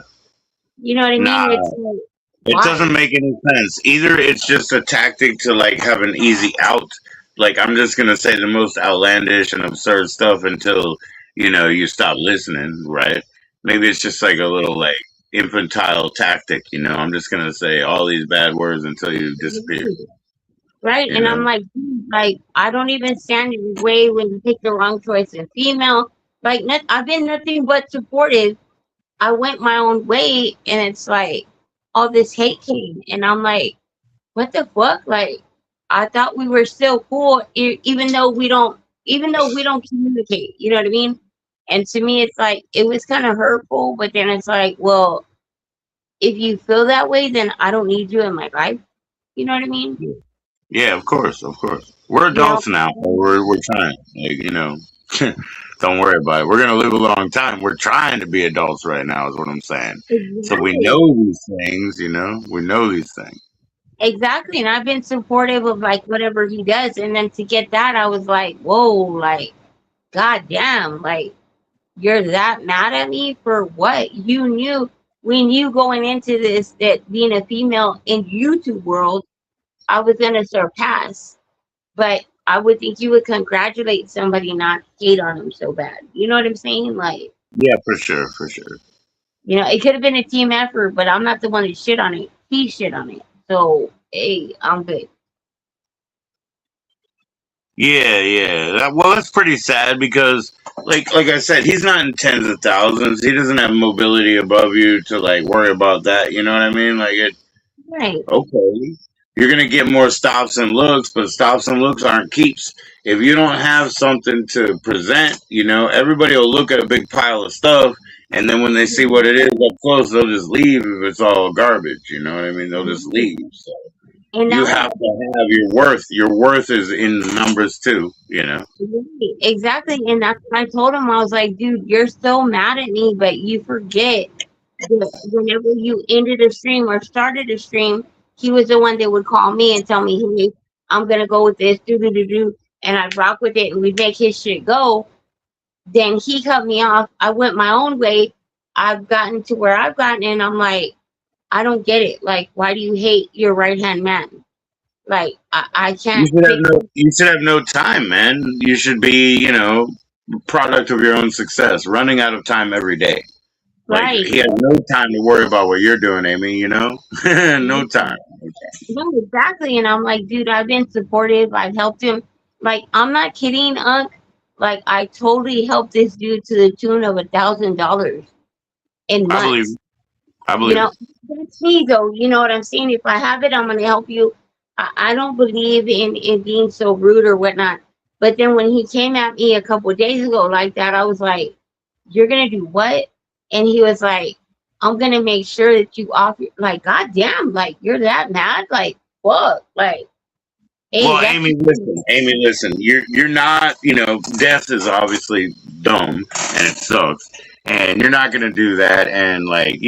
You know what I mean? Nah, It's like, it why? doesn't make any sense. Either it's just a tactic to like have an easy out. Like I'm just gonna say the most outlandish and absurd stuff until you stop listening, right? Maybe it's just like a little like infantile tactic. I'm just gonna say all these bad words until you disappear. Right? You And I'm know? like, dude, like, I don't even stand in your way when you pick the wrong choice in female. Like, I've been nothing but supportive. I went my own way, and it's like all this hate came, and I'm like, what the fuck? Like, I thought we were still cool, even though we don't communicate. You know what I mean? And to me, it's like it was kind of hurtful. But then it's like, well, if you feel that way, then I don't need you in my life. You know what I mean? Yeah, of course, of course. We're You know, adults now. We're trying. Don't worry about it. We're gonna live a long time. We're trying to be adults right now, is what I'm saying. So we exactly, know these things. We know these things. exactly. And I've been supportive of like whatever he does, and then to get that, I was like, whoa, like, goddamn, like you're that mad at me for what? We knew going into this that being a female in YouTube world, I was gonna surpass. But I would think you would congratulate somebody, not hate on them so bad. You know what I'm saying? Like, Yeah, for sure, for sure. it could have been a team effort, but I'm not the one to shit on it. He shit on it. So hey, I'm good. Yeah, yeah. Well, that's pretty sad because, like I said, he's not in tens of thousands. He doesn't have mobility above you to like worry about that. You know what I mean? Like it. Right. Okay. You're gonna get more stops and looks, but stops and looks aren't keeps. If you don't have something to present, everybody will look at a big pile of stuff, and then when they see what it is up close, they'll just leave if it's all garbage. You know what I mean? They'll just leave. So And you that was have to have your worth. Your worth is in the numbers too. right, exactly. And that's what I told him. I was like, dude, you're so mad at me, but you forget that whenever you ended a stream or started a stream, he was the one that would call me and tell me, hey, I'm gonna go with this, do do do do, and I'd rock with it and we'd make his shit go. Then he cut me off. I went my own way. I've gotten to where I've gotten, and I'm like, I don't get it. Like, why do you hate your right hand man? Like, I You can't should have fix no. it. You should have no time, man. You should be, product of your own success. Running out of time every day. Like Right. he has no time to worry about what you're doing, Amy. No time. No, exactly. And I'm like, dude, I've been supportive. I've helped him. Like, I'm not kidding, Unc. Like, I totally helped this dude to the tune of $1,000 in I believe. months. I You believe. know, that's me though. You know what I'm saying? If I have it, I'm gonna help you. I don't believe in being so rude or whatnot. But then when he came at me a couple of days ago like that, I was like, "You're gonna do what?" And he was like, "I'm gonna make sure that you off." Like, goddamn, like you're that mad? Like, fuck, like, hey, Well, that's Amy, listen. Amy, listen. You're not. Death is obviously dumb and it sucks, and you're not gonna do that. And like,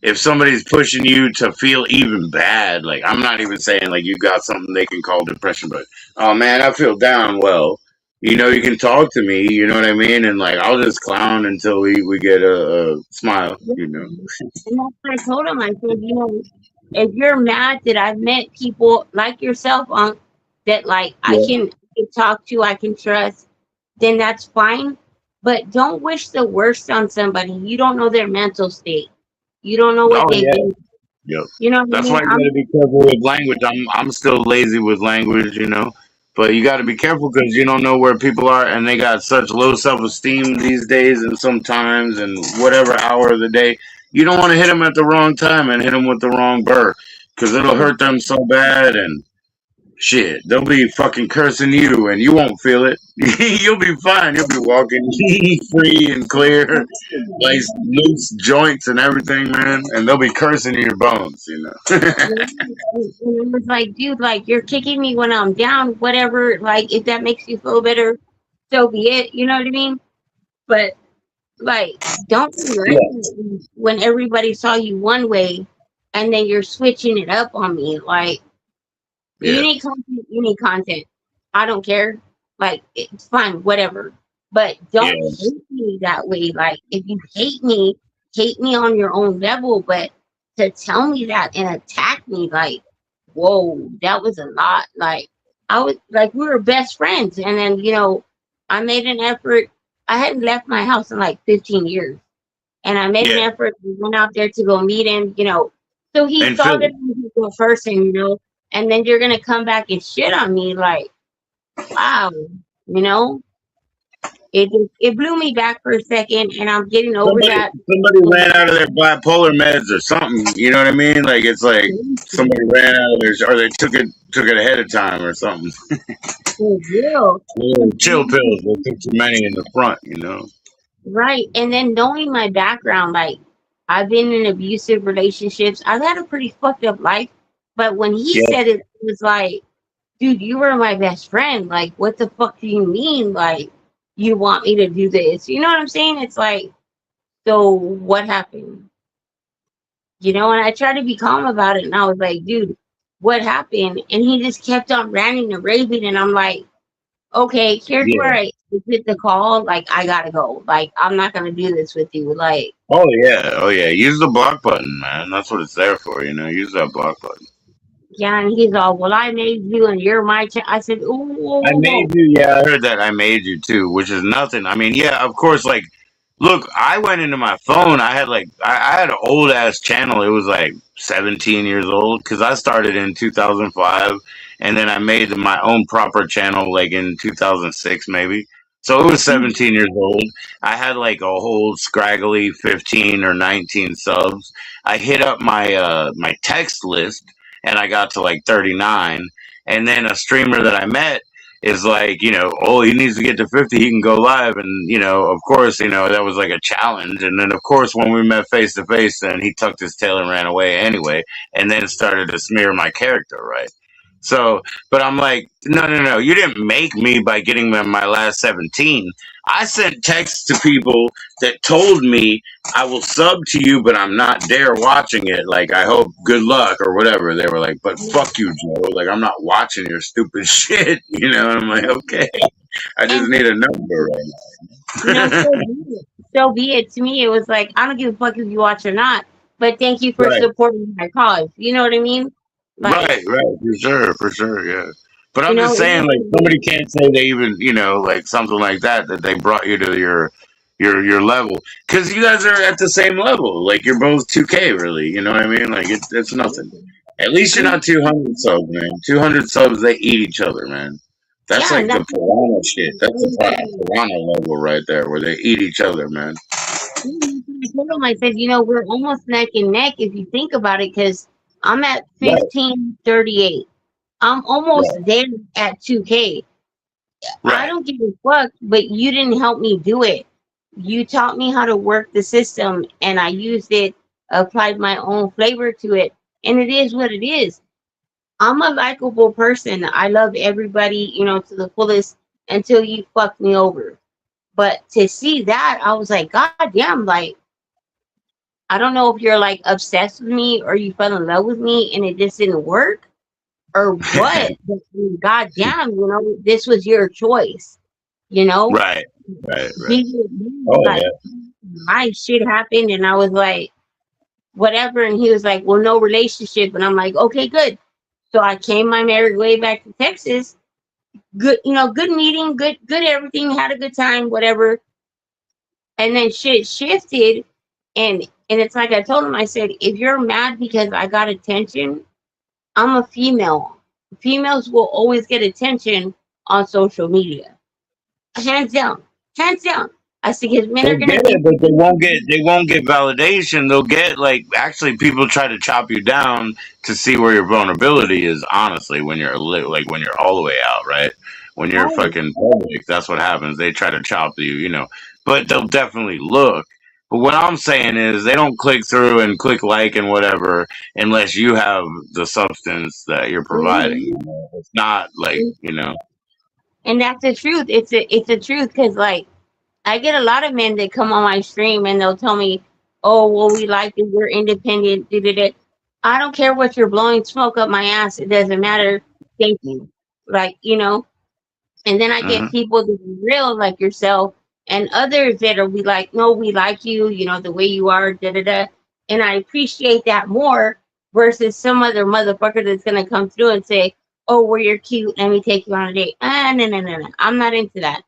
if somebody's pushing you to feel even bad, like I'm not even saying like you got something they can call depression, but oh man, I feel down. Well, you can talk to me. You know what I mean? And like I'll just clown until we get a smile. yeah. And that's what I told him. I said, if you're mad that I've met people like yourself on that, like Yeah. I can talk to, I can trust, then that's fine. But don't wish the worst on somebody. You don't know their mental state. You don't know what Oh they've yeah. been. Yep. You know what I That's mean? why you got to be careful with language. I'm still lazy with language. But you got to be careful because you don't know where people are, and they got such low self esteem these days, and sometimes, and whatever hour of the day. you don't want to hit them at the wrong time and hit them with the wrong burr because it'll hurt them so bad and shit. They'll be fucking cursing you and you won't feel it. You'll be fine. You'll be walking free and clear, like loose joints and everything, man. And they'll be cursing your bones, you know. And it was like, dude, like you're kicking me when I'm down, whatever. Like if that makes you feel better, so be it. You know what I mean? But like, don't be Yeah, reckless when everybody saw you one way, and then you're switching it up on me. Like you yeah, need content, you need content. I don't care. Like it's fine, whatever. But don't yeah. hate me that way. Like if you hate me on your own level. But to tell me that and attack me, like, whoa, that was a lot. Like I was like we were best friends, and then I made an effort. I hadn't left my house in like 15 years, and I made an Yeah. effort. We went out there to go meet him. So he And saw that Philly. I was a good person. And then you're gonna come back and shit on me, like, wow, you know. It blew me back for a second, and I'm getting over that. Somebody And ran out of their bipolar meds or something. You know what I mean? Like it's like somebody ran out of theirs, or they took it ahead of time or something. for real. Chill pills. They took too many in the front. You know. Right. And then knowing my background, like I've been in abusive relationships. I've had a pretty fucked up life. But when he Yeah. said it, it was like, dude, you were my best friend. Like, what the fuck do you mean? Like, you want me to do this? You know what I'm saying? It's like, so what happened? And I tried to be calm about it, and I was like, dude, what happened? And he just kept on ranting and raving, and I'm like, okay, here's where Yeah. I hit the call. Like, I gotta go. Like, I'm not gonna do this with you. Like, Oh yeah. Oh yeah. Use the block button, man. That's what it's there for. You know. Use that block button. yeah, and he's all, well, I made you, and you're my I said, whoa, whoa, I whoa, made whoa. you. Yeah, I heard that. I made you too, which is nothing. I mean, yeah, of course. Like, look, I went into my phone. I had I had an old ass channel. It was like 17 years old because I started in 2005, and then I made my own proper channel like in 2006 maybe. So it was 17 years old. I had like a whole scraggly 15 or 19 subs. I hit up my text list, and I got to like 39. And then a streamer that I met is like, oh, he needs to get to 50, he can go live. And, of course, that was like a challenge. And then, of course, when we met face to face, then he tucked his tail and ran away anyway, and then started to smear my character, right? So, but I'm like, no, no, no, you didn't make me by getting me my last 17. I sent texts to people that told me I will sub to you, but I'm not there watching it. Like, I hope good luck or whatever. They were like, but fuck you, Joe. Like, I'm not watching your stupid shit. And I'm like, okay, I just And, need a number right so now. be it. So be it. To me, it was like, I don't give a fuck if you watch or not, but thank you for Right. supporting my cause. You know what I mean? Like, Right, right, for sure, yeah. But I'm just it saying, is like, what it is. somebody can't say they even, like something like that they brought you to your level because you guys are at the same level. Like, you're both 2K, really. You know what I mean? Like, it's nothing. At least you're And not 200 subs, man. 200 subs, they eat each other, man. That's yeah, like and the that's piranha shit. That's the piranha level right there, where they eat each other, man. I told him, I said, we're almost neck and neck if you think about it, because I'm at Right, 1538. I'm almost right, there at 2K. I right, don't give a fuck, but you didn't help me do it. You taught me how to work the system, and I used it, applied my own flavor to it, and it is what it is. I'm a likable person. I love everybody, to the fullest until you fuck me over. But to see that, I was like, God damn, like, I don't know if you're like obsessed with me or you fell in love with me and it just didn't work or what. But God damn, this was your choice, you know? right, right, right. He, Oh like, yeah, my shit happened and I was like, whatever. And he was like, well, no relationship. And I'm like, okay, good. So I came my merry way back to Texas. Good, good meeting, good everything, had a good time, whatever. And then shit shifted, and it's like I told him, I said, if you're mad because I got attention, I'm a female. Females will always get attention on social media. Hands down. Hands down. I said, because men are They'll gonna get think it, but that they won't get validation. They'll get like actually people try to chop you down to see where your vulnerability is. Honestly, when you're like when you're all the way out, right? When you're right. fucking public, that's what happens. They try to chop you, but they'll definitely look. But what I'm saying is they don't click through and click like and whatever unless you have the substance that you're providing. Mhm. It's not like And that's the truth. It's the truth because like I get a lot of men that come on my stream and they'll tell me, "Oh, well, we like that you're independent." Da, da, da. I don't care what you're blowing smoke up my ass. It doesn't matter. Thank you. Like and then I get hmm people that are real like yourself and others that are we like, no, we like you, the way you are, da da da. And I appreciate that more versus some other motherfucker that's gonna come through and say, "Oh, well, you're cute. Let me take you on a date." Ah, no, no, no, no. I'm not into that.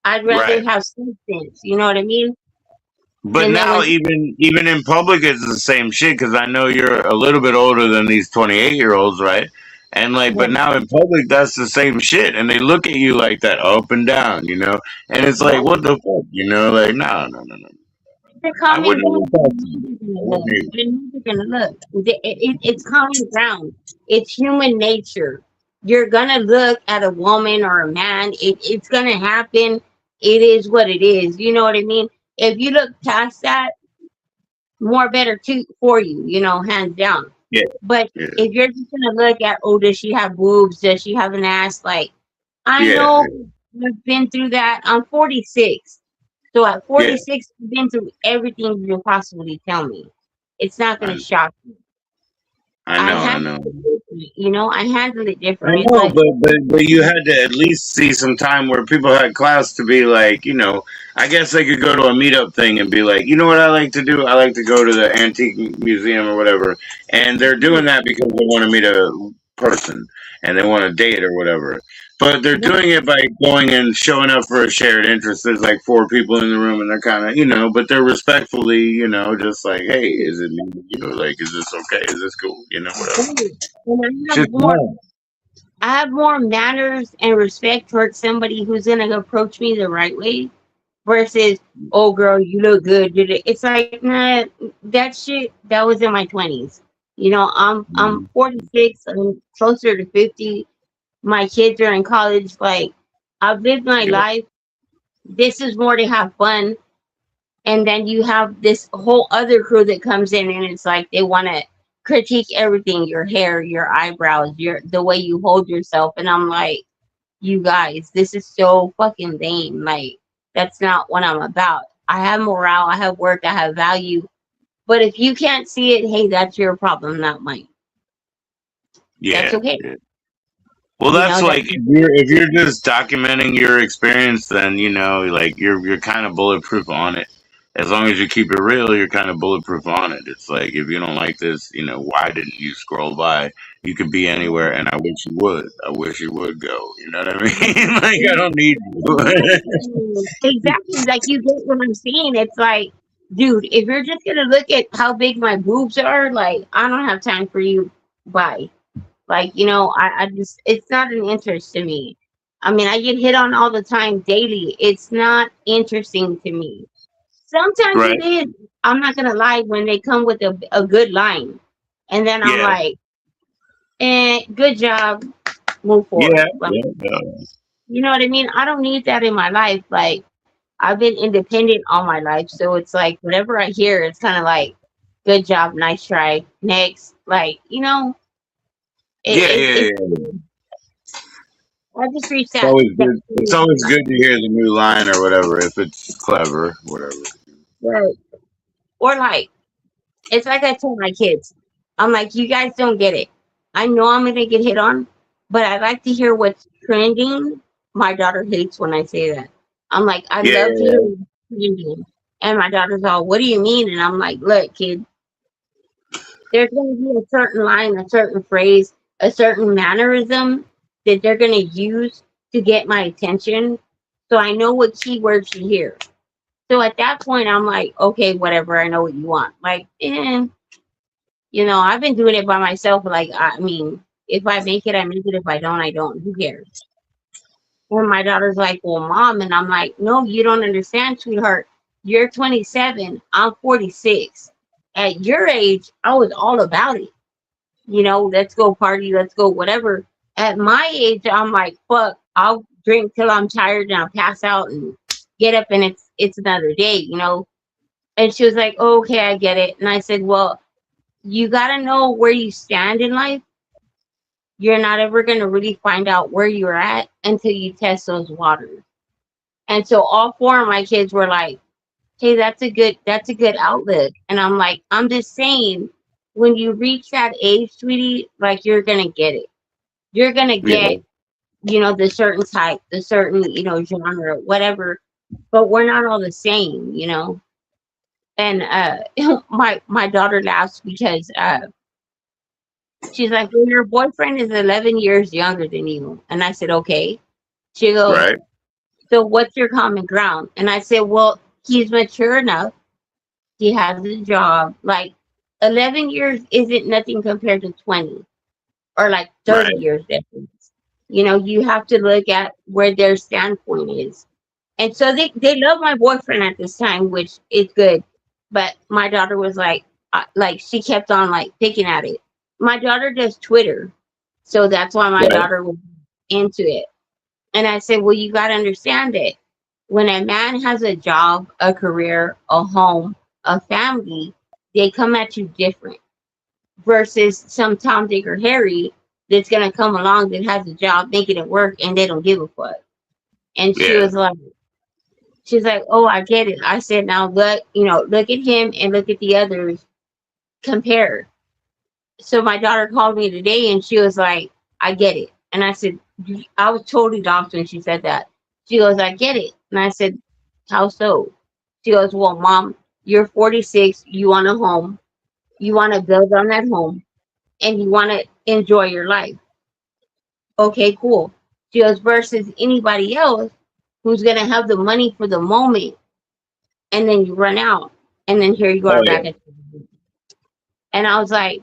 I'd rather right. have substance. You know what I mean? But And then now, when even in public, it's the same shit. Because I know you're a little bit older than these 28-year-olds, right? And like, but yeah, now in public, that's the same shit, and they look at you like that, up and down. And it's like, yeah, what the fuck, like, no, no, no, no, they're I calming wouldn't even down. talk to you. I wouldn't even. They're gonna look. It's calming down. It's human nature. You're gonna look at a woman or a man. It's gonna happen. It is what it is. You know what I mean? If you look past that, more better too for you. Hands down. Yeah, But yeah, if you're just gonna look at, oh, does she have boobs? Does she have an ass? Like, I yeah, know I've been through that. I'm 46. So at yeah. 46, I've been through everything you can possibly tell me. It's not going I, to shock you. I I know, I handle know. it different. I handle it I different. It's know, like, but you had to at least see some time where people had class to be like, I guess they could go to a meetup thing and be like, you know what I like to do? I like to go to the antique museum or whatever, and they're doing that because they want to meet a person and they want to date or whatever. But they're yeah, doing it by going and showing up for a shared interest. There's like four people in the room, and they're kind of, but they're respectfully, just like, hey, is it me? Like, is this okay? Is this cool? Whatever. right. And Just no. I have more manners and respect towards somebody who's going to approach me the right way versus, oh, girl, you look good. It's like, nah, that shit, that was in my 20s. I'm 46. I'm closer to 50. My kids are in college. Like, I've lived my Yeah. life. This is more to have fun. And then you have this whole other crew that comes in and it's like they want to critique everything, your hair, your eyebrows, the way you hold yourself. And I'm like, you guys, this is so fucking lame. Like, that's not what I'm about. I have morale, I have work, I have value. But if you can't see it, hey, that's your problem, not mine. That's Yeah. okay. Yeah. Well, that's That's like if you're just documenting your experience, then like you're kind of bulletproof on it. As long as you keep it real, you're kind of bulletproof on it. It's like if you don't like this, why didn't you scroll by? You could be anywhere, and I wish you would. I wish you would go. You know what I mean? Like I don't need you. exactly like you get what I'm saying. It's like, dude, if you're just gonna look at how big my boobs are, like, I don't have time for you. Bye. Like, I just, it's not an interest to me. I mean, I get hit on all the time daily. It's not interesting to me. Sometimes Right? it is. I'm not gonna lie when they come with a good line, and then I'm Yeah. like, good job, move Yeah. forward. Like, Yeah. Yeah. you know what I mean? I don't need that in my life. Like, I've been independent all my life, so it's like whatever I hear, it's kind of like, good job, nice try, next. Like, Yeah. it Yeah. I just reached It's that always that good. It's always good to hear the new line or whatever if it's clever, whatever. right. Or like, it's like I told my kids, I'm like, you guys don't get it. I know I'm gonna get hit on, but I like to hear what's trending. My daughter hates when I say that. I'm like, I Yeah. love to hear Yeah. what's trending. And my daughter's all, what do you mean? And I'm like, look, kid, there's gonna be a certain line, a certain phrase, a certain mannerism that they're gonna use to get my attention. So I know what keywords to hear. So at that point, I'm like, okay, whatever. I know what you want. Like, I've been doing it by myself. Like, I mean, if I make it, I make it. If I don't, I don't. Who cares? And my daughter's like, well, mom. And I'm like, no, you don't understand, sweetheart. You're 27. I'm 46. At your age, I was all about it. Let's go party, let's go, whatever. At my age, I'm like, fuck, I'll drink till I'm tired and I'll pass out and get up and it's another day. And she was like, oh, okay, I get it. And I said, well, you gotta know where you stand in life. You're not ever gonna really find out where you're at until you test those waters. And so all four of my kids were like, hey, that's a good outlook. And I'm like, I'm just saying, when you reach that age, sweetie, like you're gonna get it. You're gonna Yeah. get, the certain type, the certain, genre, whatever. But we're not all the same. And my daughter laughs because she's like, well, your boyfriend is 11 years younger than you. And I said, okay. She goes, Right. so what's your common ground? And I said, well, he's mature enough. He has a job. Like 11 years isn't nothing compared to 20 or like 30 Right. years difference. You have to look at where their standpoint is. And so they love my boyfriend at this time, which is good. But my daughter was like she kept on like picking at it. My daughter does Twitter. So that's why my Right. daughter was into it. And I said, well, you got to understand it. When a man has a job, a career, a home, a family, they come at you different versus some Tom, Dick, or Harry that's going to come along that has a job, making it work, and they don't give a fuck. And Yeah. she's like, oh, I get it. I said, now look at him and look at the others, compare. So my daughter called me today and she was like, I get it. And I said, I was totally doxxed when she said that. She goes, I get it. And I said, how so? She goes, well, mom, you're 46. You want a home. You want to build on that home and you want to enjoy your life. Okay, cool. She goes, versus anybody else who's going to have the money for the moment and then you run out. And then here you Oh are yeah. back at. And I was like,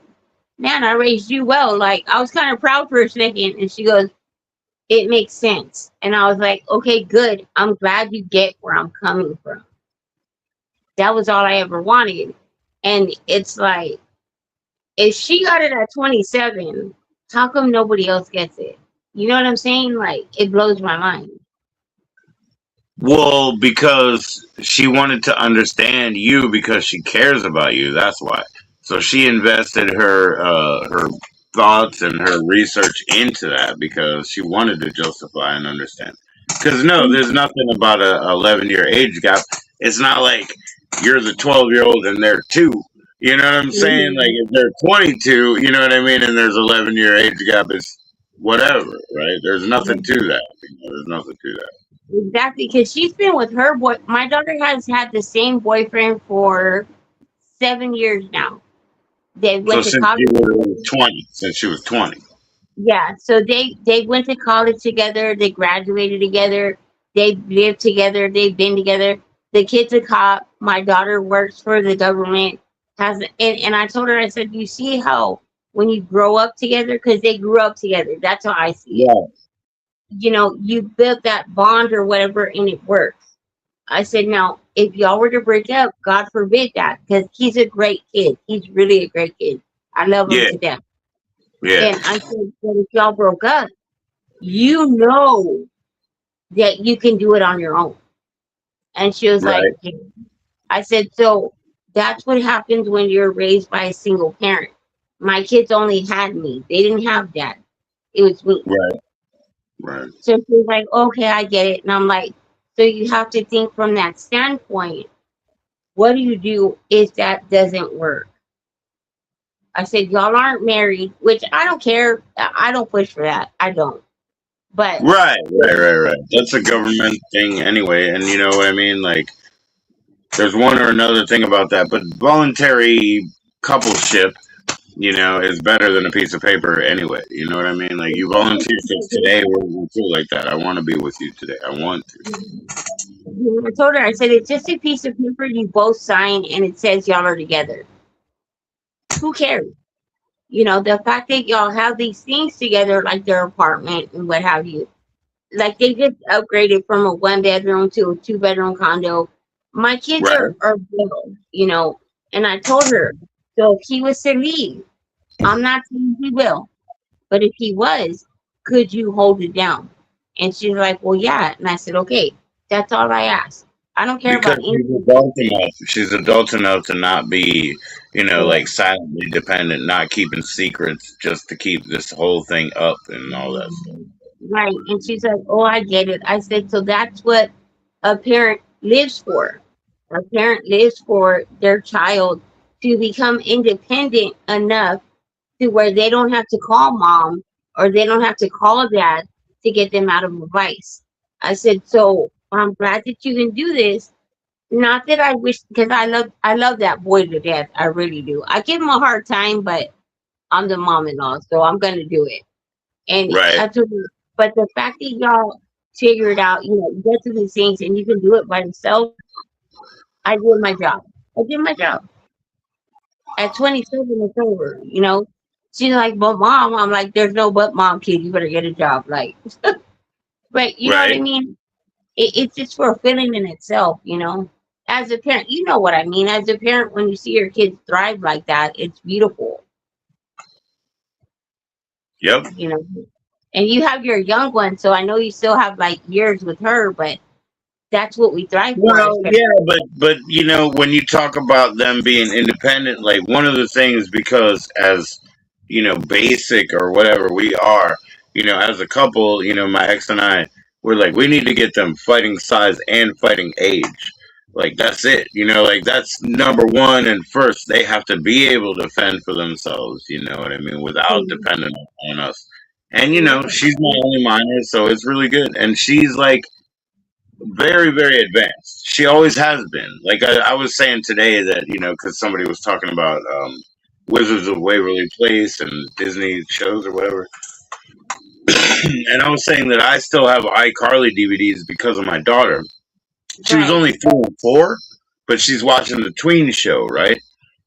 man, I raised you well. Like, I was kind of proud for a second. And she goes, it makes sense. And I was like, okay, good. I'm glad you get where I'm coming from. That was all I ever wanted. And it's like, if she got it at 27, how come nobody else gets it? You know what I'm saying? Like, it blows my mind. Well, because she wanted to understand you because she cares about you. That's why. So she invested her thoughts and her research into that because she wanted to justify and understand. Because no, there's nothing about a 11-year age gap. It's not like you're the 12-year-old and they're two. You know what I'm saying? Like Mhm. if they're 22, you know what I mean, and there's 11-year age gap, it's whatever, right? There's nothing to that. There's nothing to that. Exactly, because she's been with her boy. My daughter has had the same boyfriend for 7 years now. They So went to since you college. were 20, since she was 20. Yeah, so they went to college together. They graduated together. They lived together. They've been together. The kid's a cop. My daughter works for the government. And I told her, I said, you see how when you grow up together, because they grew up together. That's how I see it. Yeah, You build that bond or whatever, and it works. I said, now if y'all were to break up, God forbid that, because he's a great kid. He's really a great kid. I love him yeah, to death. yeah, And I said, but if y'all broke up, you know that you can do it on your own. And she was like, right, yeah. I said, so that's what happens when you're raised by a single parent. My kids only had me. They didn't have dad. It was me. right, right, So she was like, okay, I get it. And I'm like, so you have to think from that standpoint. What do you do if that doesn't work? I said, y'all aren't married, which I don't care. I don't push for that. I don't. But right. That's a government thing anyway, and you know what I mean? Like, there's one or another thing about that, but voluntary coupleship, is better than a piece of paper anyway. You know what I mean? Like, you volunteer for today, we're cool like that. I want to be with you today. I want to. I told her, I said, it's just a piece of paper you both sign and it says y'all are together. Who cares? The fact that y'all have these things together, like their apartment and what have you, like they just upgraded from a 1 bedroom to a 2 bedroom condo. My kids Right. are little, and I told her, so if he was to leave, I'm not saying he will, but if he was, could you hold it down? And she's like, well, yeah. And I said, okay, that's all I ask. I don't care Because about she's anything else. adult enough. She's adult enough to not be, like Correct. silently dependent, not keeping secrets just to keep this whole thing up and all that stuff. Right. And she's like, oh, I get it. I said, so that's what a parent lives for. A parent lives for their child to become independent enough to where they don't have to call mom or they don't have to call dad to get them out of a vice. I said, so I'm glad that you can do this. Not that I wish, because I love that boy to death. I really do. I give him a hard time, but I'm the mom-in-law, so I'm gonna do it. And Right. that's what, but the fact that y'all figure it out, you get to these things and you can do it by yourself. I did my job. I did my job. At 27, it's over. She's like, but mom, I'm like, there's no but mom, kid. You better get a job. Like, but you know what I Right. mean? It's just fulfilling in itself. As a parent, you know what I mean. As a parent, when you see your kids thrive like that, it's beautiful, Yep. you know. And you have your young one, so I know you still have like years with her, but that's what we thrive for as Well, parents. yeah, but when you talk about them being independent, like one of the things, because as basic or whatever we are, as a couple, my ex and I, we're like, we need to get them fighting size and fighting age. Like that's it, like that's number one and first. They have to be able to fend for themselves, you know what I mean, without Mhm. depending on us. And Yeah. she's my only minor, so it's really good. And she's like very, very advanced. She always has been. Like I was saying today that because somebody was talking about Wizards of Waverly Place and Disney shows or whatever, and I was saying that I still have iCarly DVDs because of my daughter. She was Right. only 3 and 4, but she's watching the tween show, right?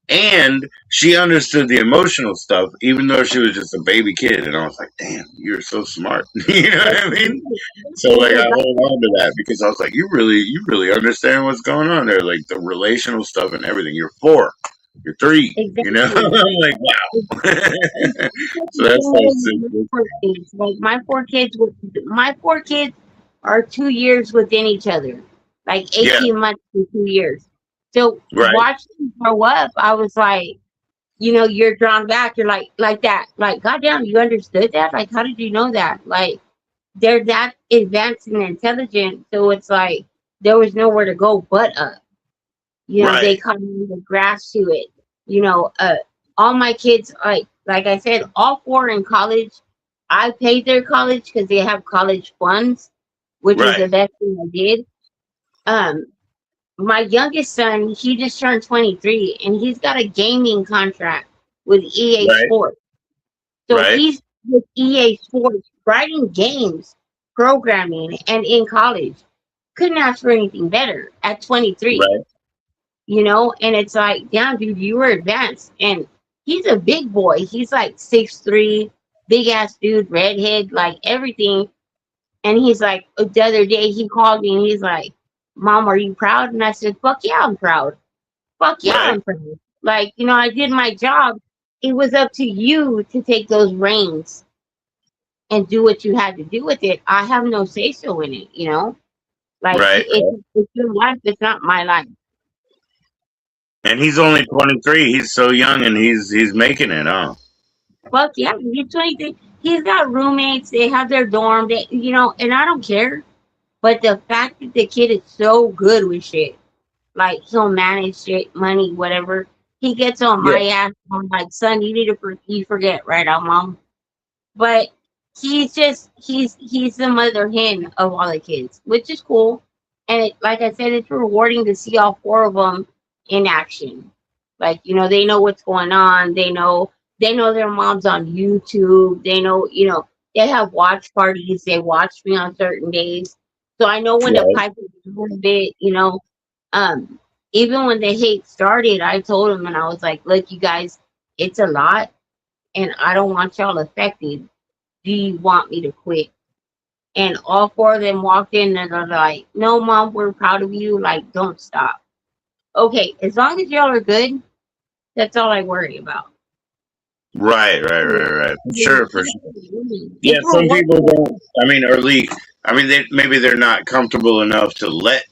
And she understood the emotional stuff, even though she was just a baby kid. And I was like, "Damn, you're so smart." You know what That's I mean? right. So like I Because hold on to that because I was like, you really understand what's going on there, like the relational stuff and everything. You're 4, you're 3, exactly. I'm like, wow. That's So the that's same so way with my simple. four kids. Like my four kids are 2 years within each other, like Yeah, 18 months to 2 years. So right, watching them grow up, I was like, you're drawn back. You're like that. Like, goddamn, you understood that? Like, how did you know that? Like, they're that advanced and intelligent. So it's like there was nowhere to go but up. They right, caught on the grass to it. You know, uh, all my kids, like I said, all four in college. I paid their college because they have college funds, which was the right, best thing I did. Um, my youngest son, he just turned 23, and he's got a gaming contract with EA right, Sports. So right, he's with EA Sports writing games, programming, and in college. Couldn't ask for anything better at 23. right, And it's like, damn, dude, you were advanced. And he's a big boy. He's like 6'3", big ass dude, redhead, like everything. And he's like, the other day he called me and he's like, Mom, are you proud? And I said, fuck yeah, I'm proud. Fuck yeah, right, I'm proud. Like, I did my job. It was up to you to take those reins and do what you had to do with it. I have no say so in it. Like, right. it's your life, it's not my life. And he's only 23. He's so young, and he's making it, huh? Fuck yeah, he's 23. He's got roommates. They have their dorm. And I don't care. But the fact that the kid is so good with shit, like he'll manage shit, money, whatever. He gets on Yeah, my ass. I'm like, son, you need to you forget, right, mom. But he's the mother hen of all the kids, which is cool. And like I said, it's rewarding to see all four of them in action. Like, they know what's going on. They know their mom's on YouTube. They know, they have watch parties. They watch me on certain days. So I know when to right, pipe it down a bit. Um, Even when the hate started, I told them and I was like, look, you guys, it's a lot and I don't want y'all affected. Do you want me to quit? And all four of them walked in and they're like, "No, mom, we're proud of you. Like, don't stop." Okay, as long as y'all are good, that's all I worry about. Right, right, right, right. For sure, for sure. Yeah, It's some people rewarding. don't. I mean, or leak. I mean, maybe they're not comfortable enough to let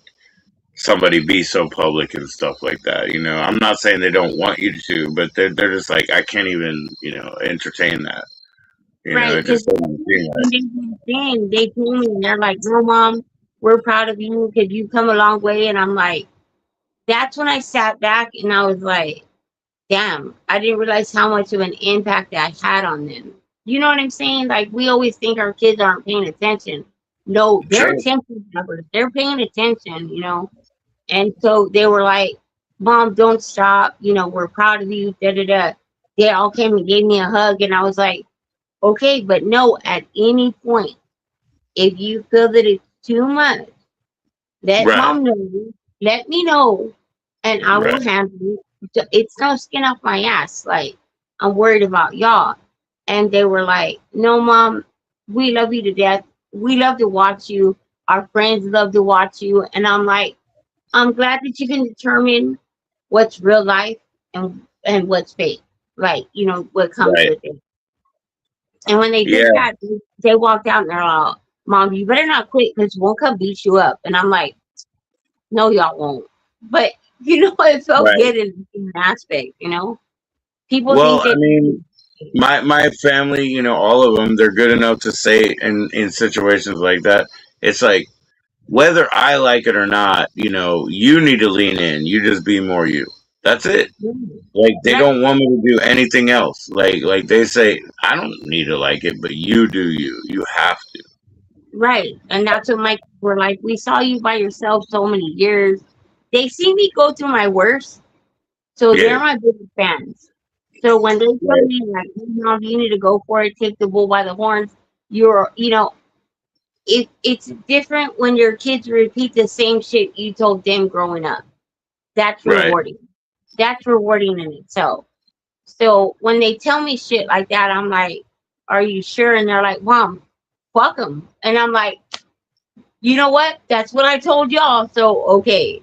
somebody be so public and stuff like that. You know, I'm not saying they don't want you to, but they're just like, I can't even, entertain that. You know, Right, it because just doesn't seem right. they told me, they're like, "No, mom, we're proud of you because you've come a long way." And I'm like, that's when I sat back and I was like, damn, I didn't realize how much of an impact I had on them. You know what I'm saying? Like, we always think our kids aren't paying attention. No, they're Sure. attention grabbers. They're paying attention, you know? And so they were like, "Mom, don't stop. You know, we're proud of you." Da da da. They all came and gave me a hug, and I was like, "Okay, but no, at any point, if you feel that it's too much, let Right, mom know. Let me know, and I will right, handle it. It's no skin off my ass. Like, I'm worried about y'all." And they were like, "No, mom, we love you to death. We love to watch you. Our friends love to watch you." And I'm like, I'm glad that you can determine what's real life and what's fake. Like, you know, what comes right. with it. And when they did Yeah, that, they walked out and they're all, "Mom, you better not quit because we'll come beat you up." And I'm like, "No, y'all won't." But you know, it felt right. good in an aspect, you know? People Well, think I that mean, my family, all of them, they're good enough to say in situations like that. It's like whether I like it or not, you need to lean in. You just be more you. That's it. Like they right, don't want me to do anything else. Like they say, I don't need to like it, but you do you. You have to. right. And that's what my kids were like. "We saw you by yourself so many years." They see me go through my worst, so they're Yeah. my biggest fans. So when they tell Right. me like, "You know, you need to go for it, take the bull by the horns," you know, it's different when your kids repeat the same shit you told them growing up. That's Right. rewarding. That's rewarding in itself. So when they tell me shit like that, I'm like, "Are you sure?" And they're like, "Mom, fuck them." And I'm like, "You know what? That's what I told y'all. So okay."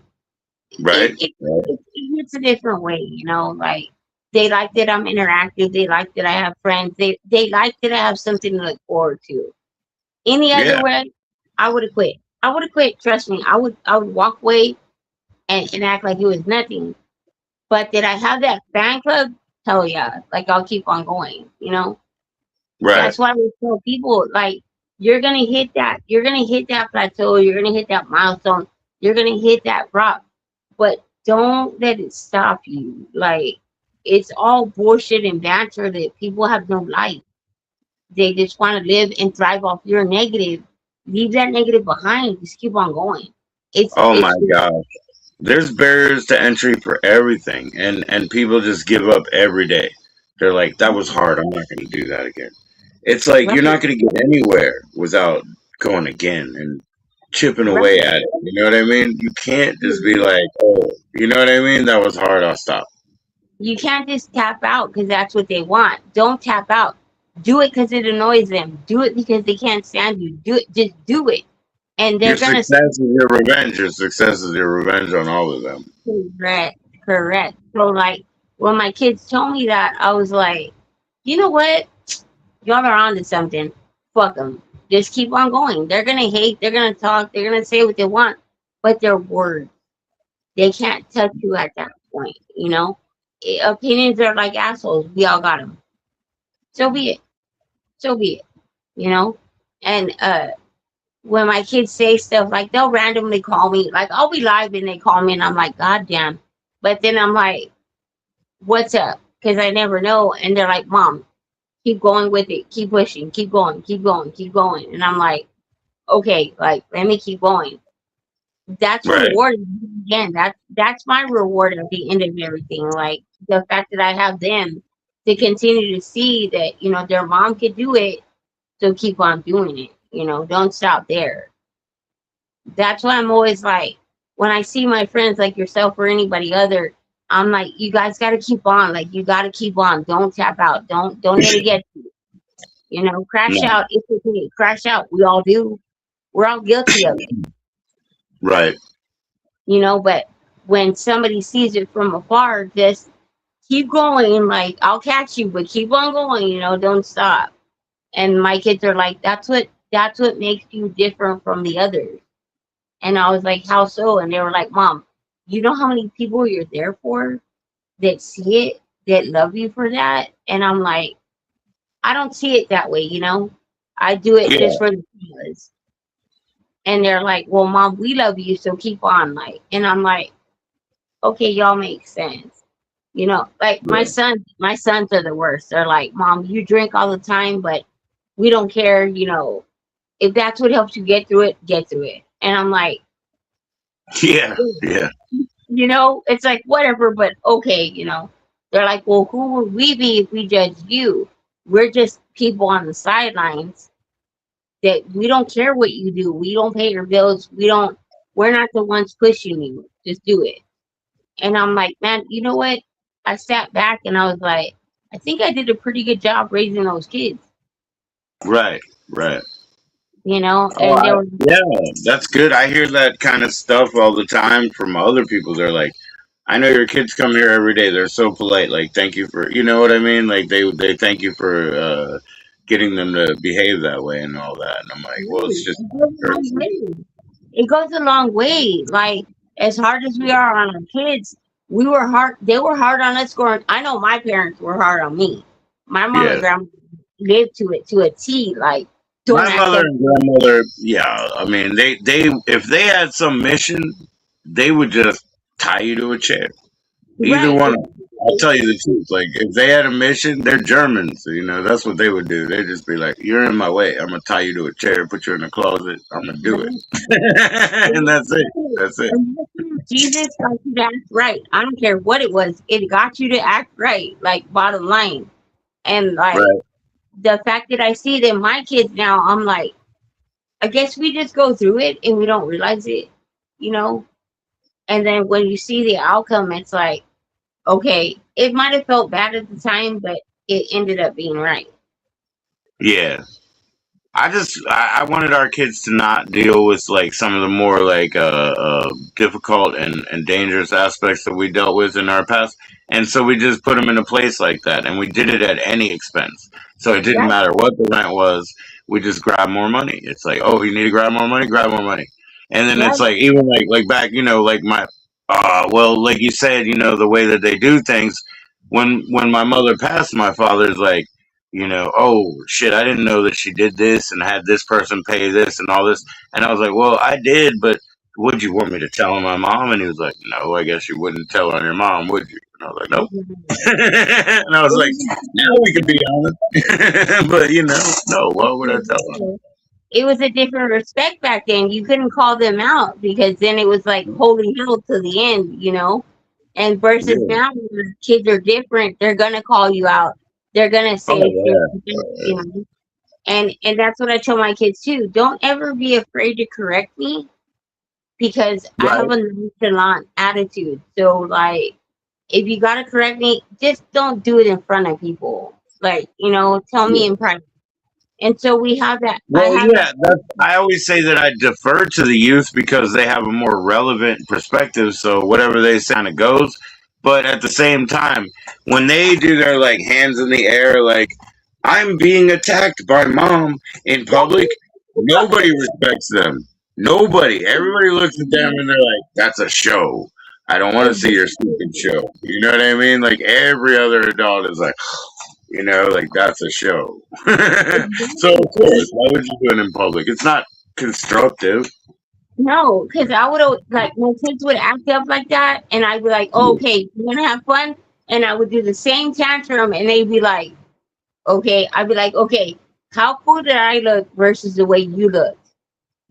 Right. Right. It's a different way, you know. Like, they like that I'm interactive. They like that I have friends. They like that I have something to look forward to. Any other Yeah. way, I would have quit. I would have quit. Trust me. I would walk away and act like it was nothing. But did I have that fan club? Hell yeah. Like, I'll keep on going, you know? Right. That's why we tell people, like, you're gonna hit that plateau, you're gonna hit that milestone, you're gonna hit that rock. But don't let it stop you. Like, it's all bullshit and banter that people have no life. They just want to live and thrive off your negative. Leave that negative behind. Just keep on going. It's Oh my it's God. There's barriers to entry for everything, and people just give up every day. They're like, that was hard. I'm not going to do that again. It's like you're right, not going to get anywhere without going again and chipping right. away at it. You know what I mean? You can't just be like, oh, you know what I mean? That was hard. I'll stop. You can't just tap out because that's what they want. Don't tap out. Do it because it annoys them. Do it because they can't stand you. Do it. Just do it, and Your they're gonna success is your revenge. Your success is your revenge on all of them. correct, correct. So like, when my kids told me that, I was like, you know what? Y'all are on to something. Fuck them. Just keep on going. They're gonna hate. They're gonna talk. They're gonna say what they want, but they're words. They can't touch you at that point. You know, opinions are like assholes. We all got them. So be it. So be it. You know, and when my kids say stuff like, they'll randomly call me, like, I'll be live and they call me and I'm like, God damn. But then I'm like, what's up? Because I never know. And they're like, "Mom, keep going with it. Keep pushing. Keep going. Keep going. Keep going." And I'm like, okay, like, let me keep going. That's Right. rewarding. Again, that's my reward at the end of everything. Like, the fact that I have them to continue to see that, you know, their mom could do it, so keep on doing it. You know, don't stop there. That's why I'm always like, when I see my friends like yourself or anybody other, I'm like, you guys got to keep on. Like, you got to keep on. Don't tap out. Don't let it get you. You know, crash No. out. It's okay. Crash out. We all do. We're all guilty of it, Right. but when somebody sees it from afar, just keep going. Like, I'll catch you, but keep on going, don't stop. And my kids are like, that's what makes you different from the others. And I was like, how so? And they were like, Mom, you know how many people you're there for that see it, that love you for that? And I'm like, I don't see it that way. I do it just Yeah. for the cause. And they're like, well, Mom, we love you, so keep on. Like, and I'm like, okay, y'all make sense. Like Yeah. my sons are the worst. They're like, Mom, you drink all the time, but we don't care. If that's what helps you get through it. And I'm like, Yeah. Yeah. it's like whatever, but okay. They're like, well, who would we be if we judged you? We're just people on the sidelines that we don't care what you do. We don't pay your bills. We're not the ones pushing you. Just do it. And I'm like, man, you know what? I sat back and I was like, I think I did a pretty good job raising those kids, Right. Right. Oh, and they were, yeah, that's good. I hear that kind of stuff all the time from other people. They're like, I know your kids come here every day. They're so polite. Like, thank you for, you know what I mean? Like, they thank you for getting them to behave that way and all that. And I'm like, well, it's really, just it goes a long courtesy. way. It goes a long way. Like, as hard as we are on our kids, we were hard. They were hard on us. Growing, I know my parents were hard on me. My mom and Yeah. grandma lived to it to a T. Like, don't My act mother up. and grandmother, yeah. I mean, if they had some mission, they would just tie you to a chair. Either Right. one of them. I'll tell you the truth. Like, if they had a mission, they're Germans. So, that's what they would do. They'd just be like, "You're in my way. I'm gonna tie you to a chair, put you in a closet. I'm gonna do it." And that's it. That's it. And Jesus got you to act right. I don't care what it was. It got you to act right. Like, bottom line. And like Right. the fact that I see that my kids now, I'm like, I guess we just go through it and we don't realize it, you know. And then when you see the outcome, it's like, okay, it might have felt bad at the time, but it ended up being right. Yeah. I wanted our kids to not deal with like some of the more like difficult and dangerous aspects that we dealt with in our past, and so we just put them in a place like that, and we did it at any expense. So it didn't Right? matter what the rent was. We just grab more money. It's like, oh, you need to grab more money, grab more money, and then it's Right? like even like back, like my well, like you said, the way that they do things. When my mother passed, my father's like, oh shit, I didn't know that she did this and had this person pay this and all this. And I was like, well, I did, but would you want me to tell on my mom? And he was like, no, I guess you wouldn't tell on your mom, would you? And I was like, nope. And I was like, now we can be honest. But no, why would I tell her? It was a different respect back then. You couldn't call them out because then it was like holy hell to the end. And versus Yeah. now, where kids are different. They're gonna call you out. They're gonna Oh say shit, yeah. you know. And that's what I tell my kids too. Don't ever be afraid to correct me because I have Right. a nonchalant attitude. So like, if you gotta correct me, just don't do it in front of people. Like, tell me Yeah. in private. And so we have that. I Well, have that. yeah, I always say that I defer to the youth because they have a more relevant perspective. So whatever they say kind of goes. But at the same time, when they do their like hands in the air, like I'm being attacked by mom in public, nobody respects them. Nobody. Everybody looks at them and they're like, "That's a show. I don't want to see your stupid show." You know what I mean? Like every other adult is like, like that's a show. So of course, why would you do it in public? It's not constructive. No, because I would like my kids would act up like that, and I'd be like, oh, Yeah. "Okay, you wanna have fun?" And I would do the same tantrum, and they'd be like, "Okay." I'd be like, "Okay, how cool did I look versus the way you look?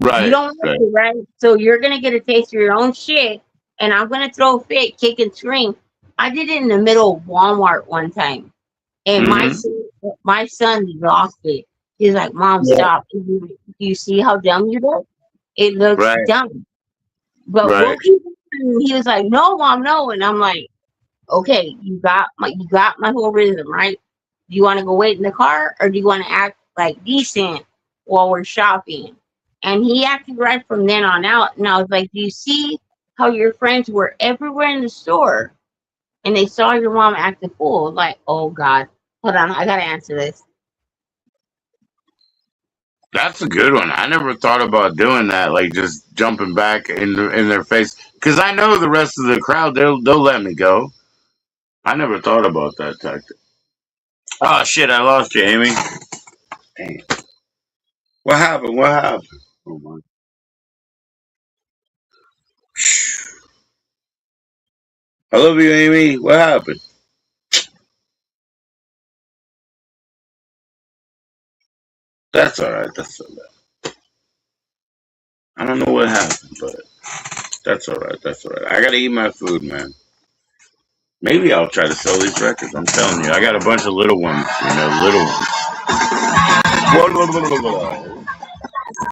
You Right, don't like right. it, right? So you're gonna get a taste of your own shit, and I'm gonna throw a fit, kick and scream." I did it in the middle of Walmart one time, and Hmm. my son lost it. He's like, "Mom, Yeah. stop! Do you see how dumb you look? It looks Right, dumb." But right. we'll keep it. He was like, "No, Mom, no." And I'm like, "Okay, you got my whole rhythm, right? Do you want to go wait in the car or do you want to act like decent while we're shopping?" And he acted right from then on out. And I was like, do you see how your friends were everywhere in the store and they saw your mom act a fool? Like, oh God. Hold on, I gotta answer this. That's a good one. I never thought about doing that, like just jumping back in their face, because I know the rest of the crowd they'll let me go. I never thought about that tactic. Oh shit! I lost you, Amy. Damn. What happened? What happened? Oh my. I love you, Amy. What happened? That's all right. That's all right. I don't know what happened, but that's all right. That's all right. I gotta eat my food, man. Maybe I'll try to sell these records. I'm telling you, I got a bunch of little ones. You know, little ones.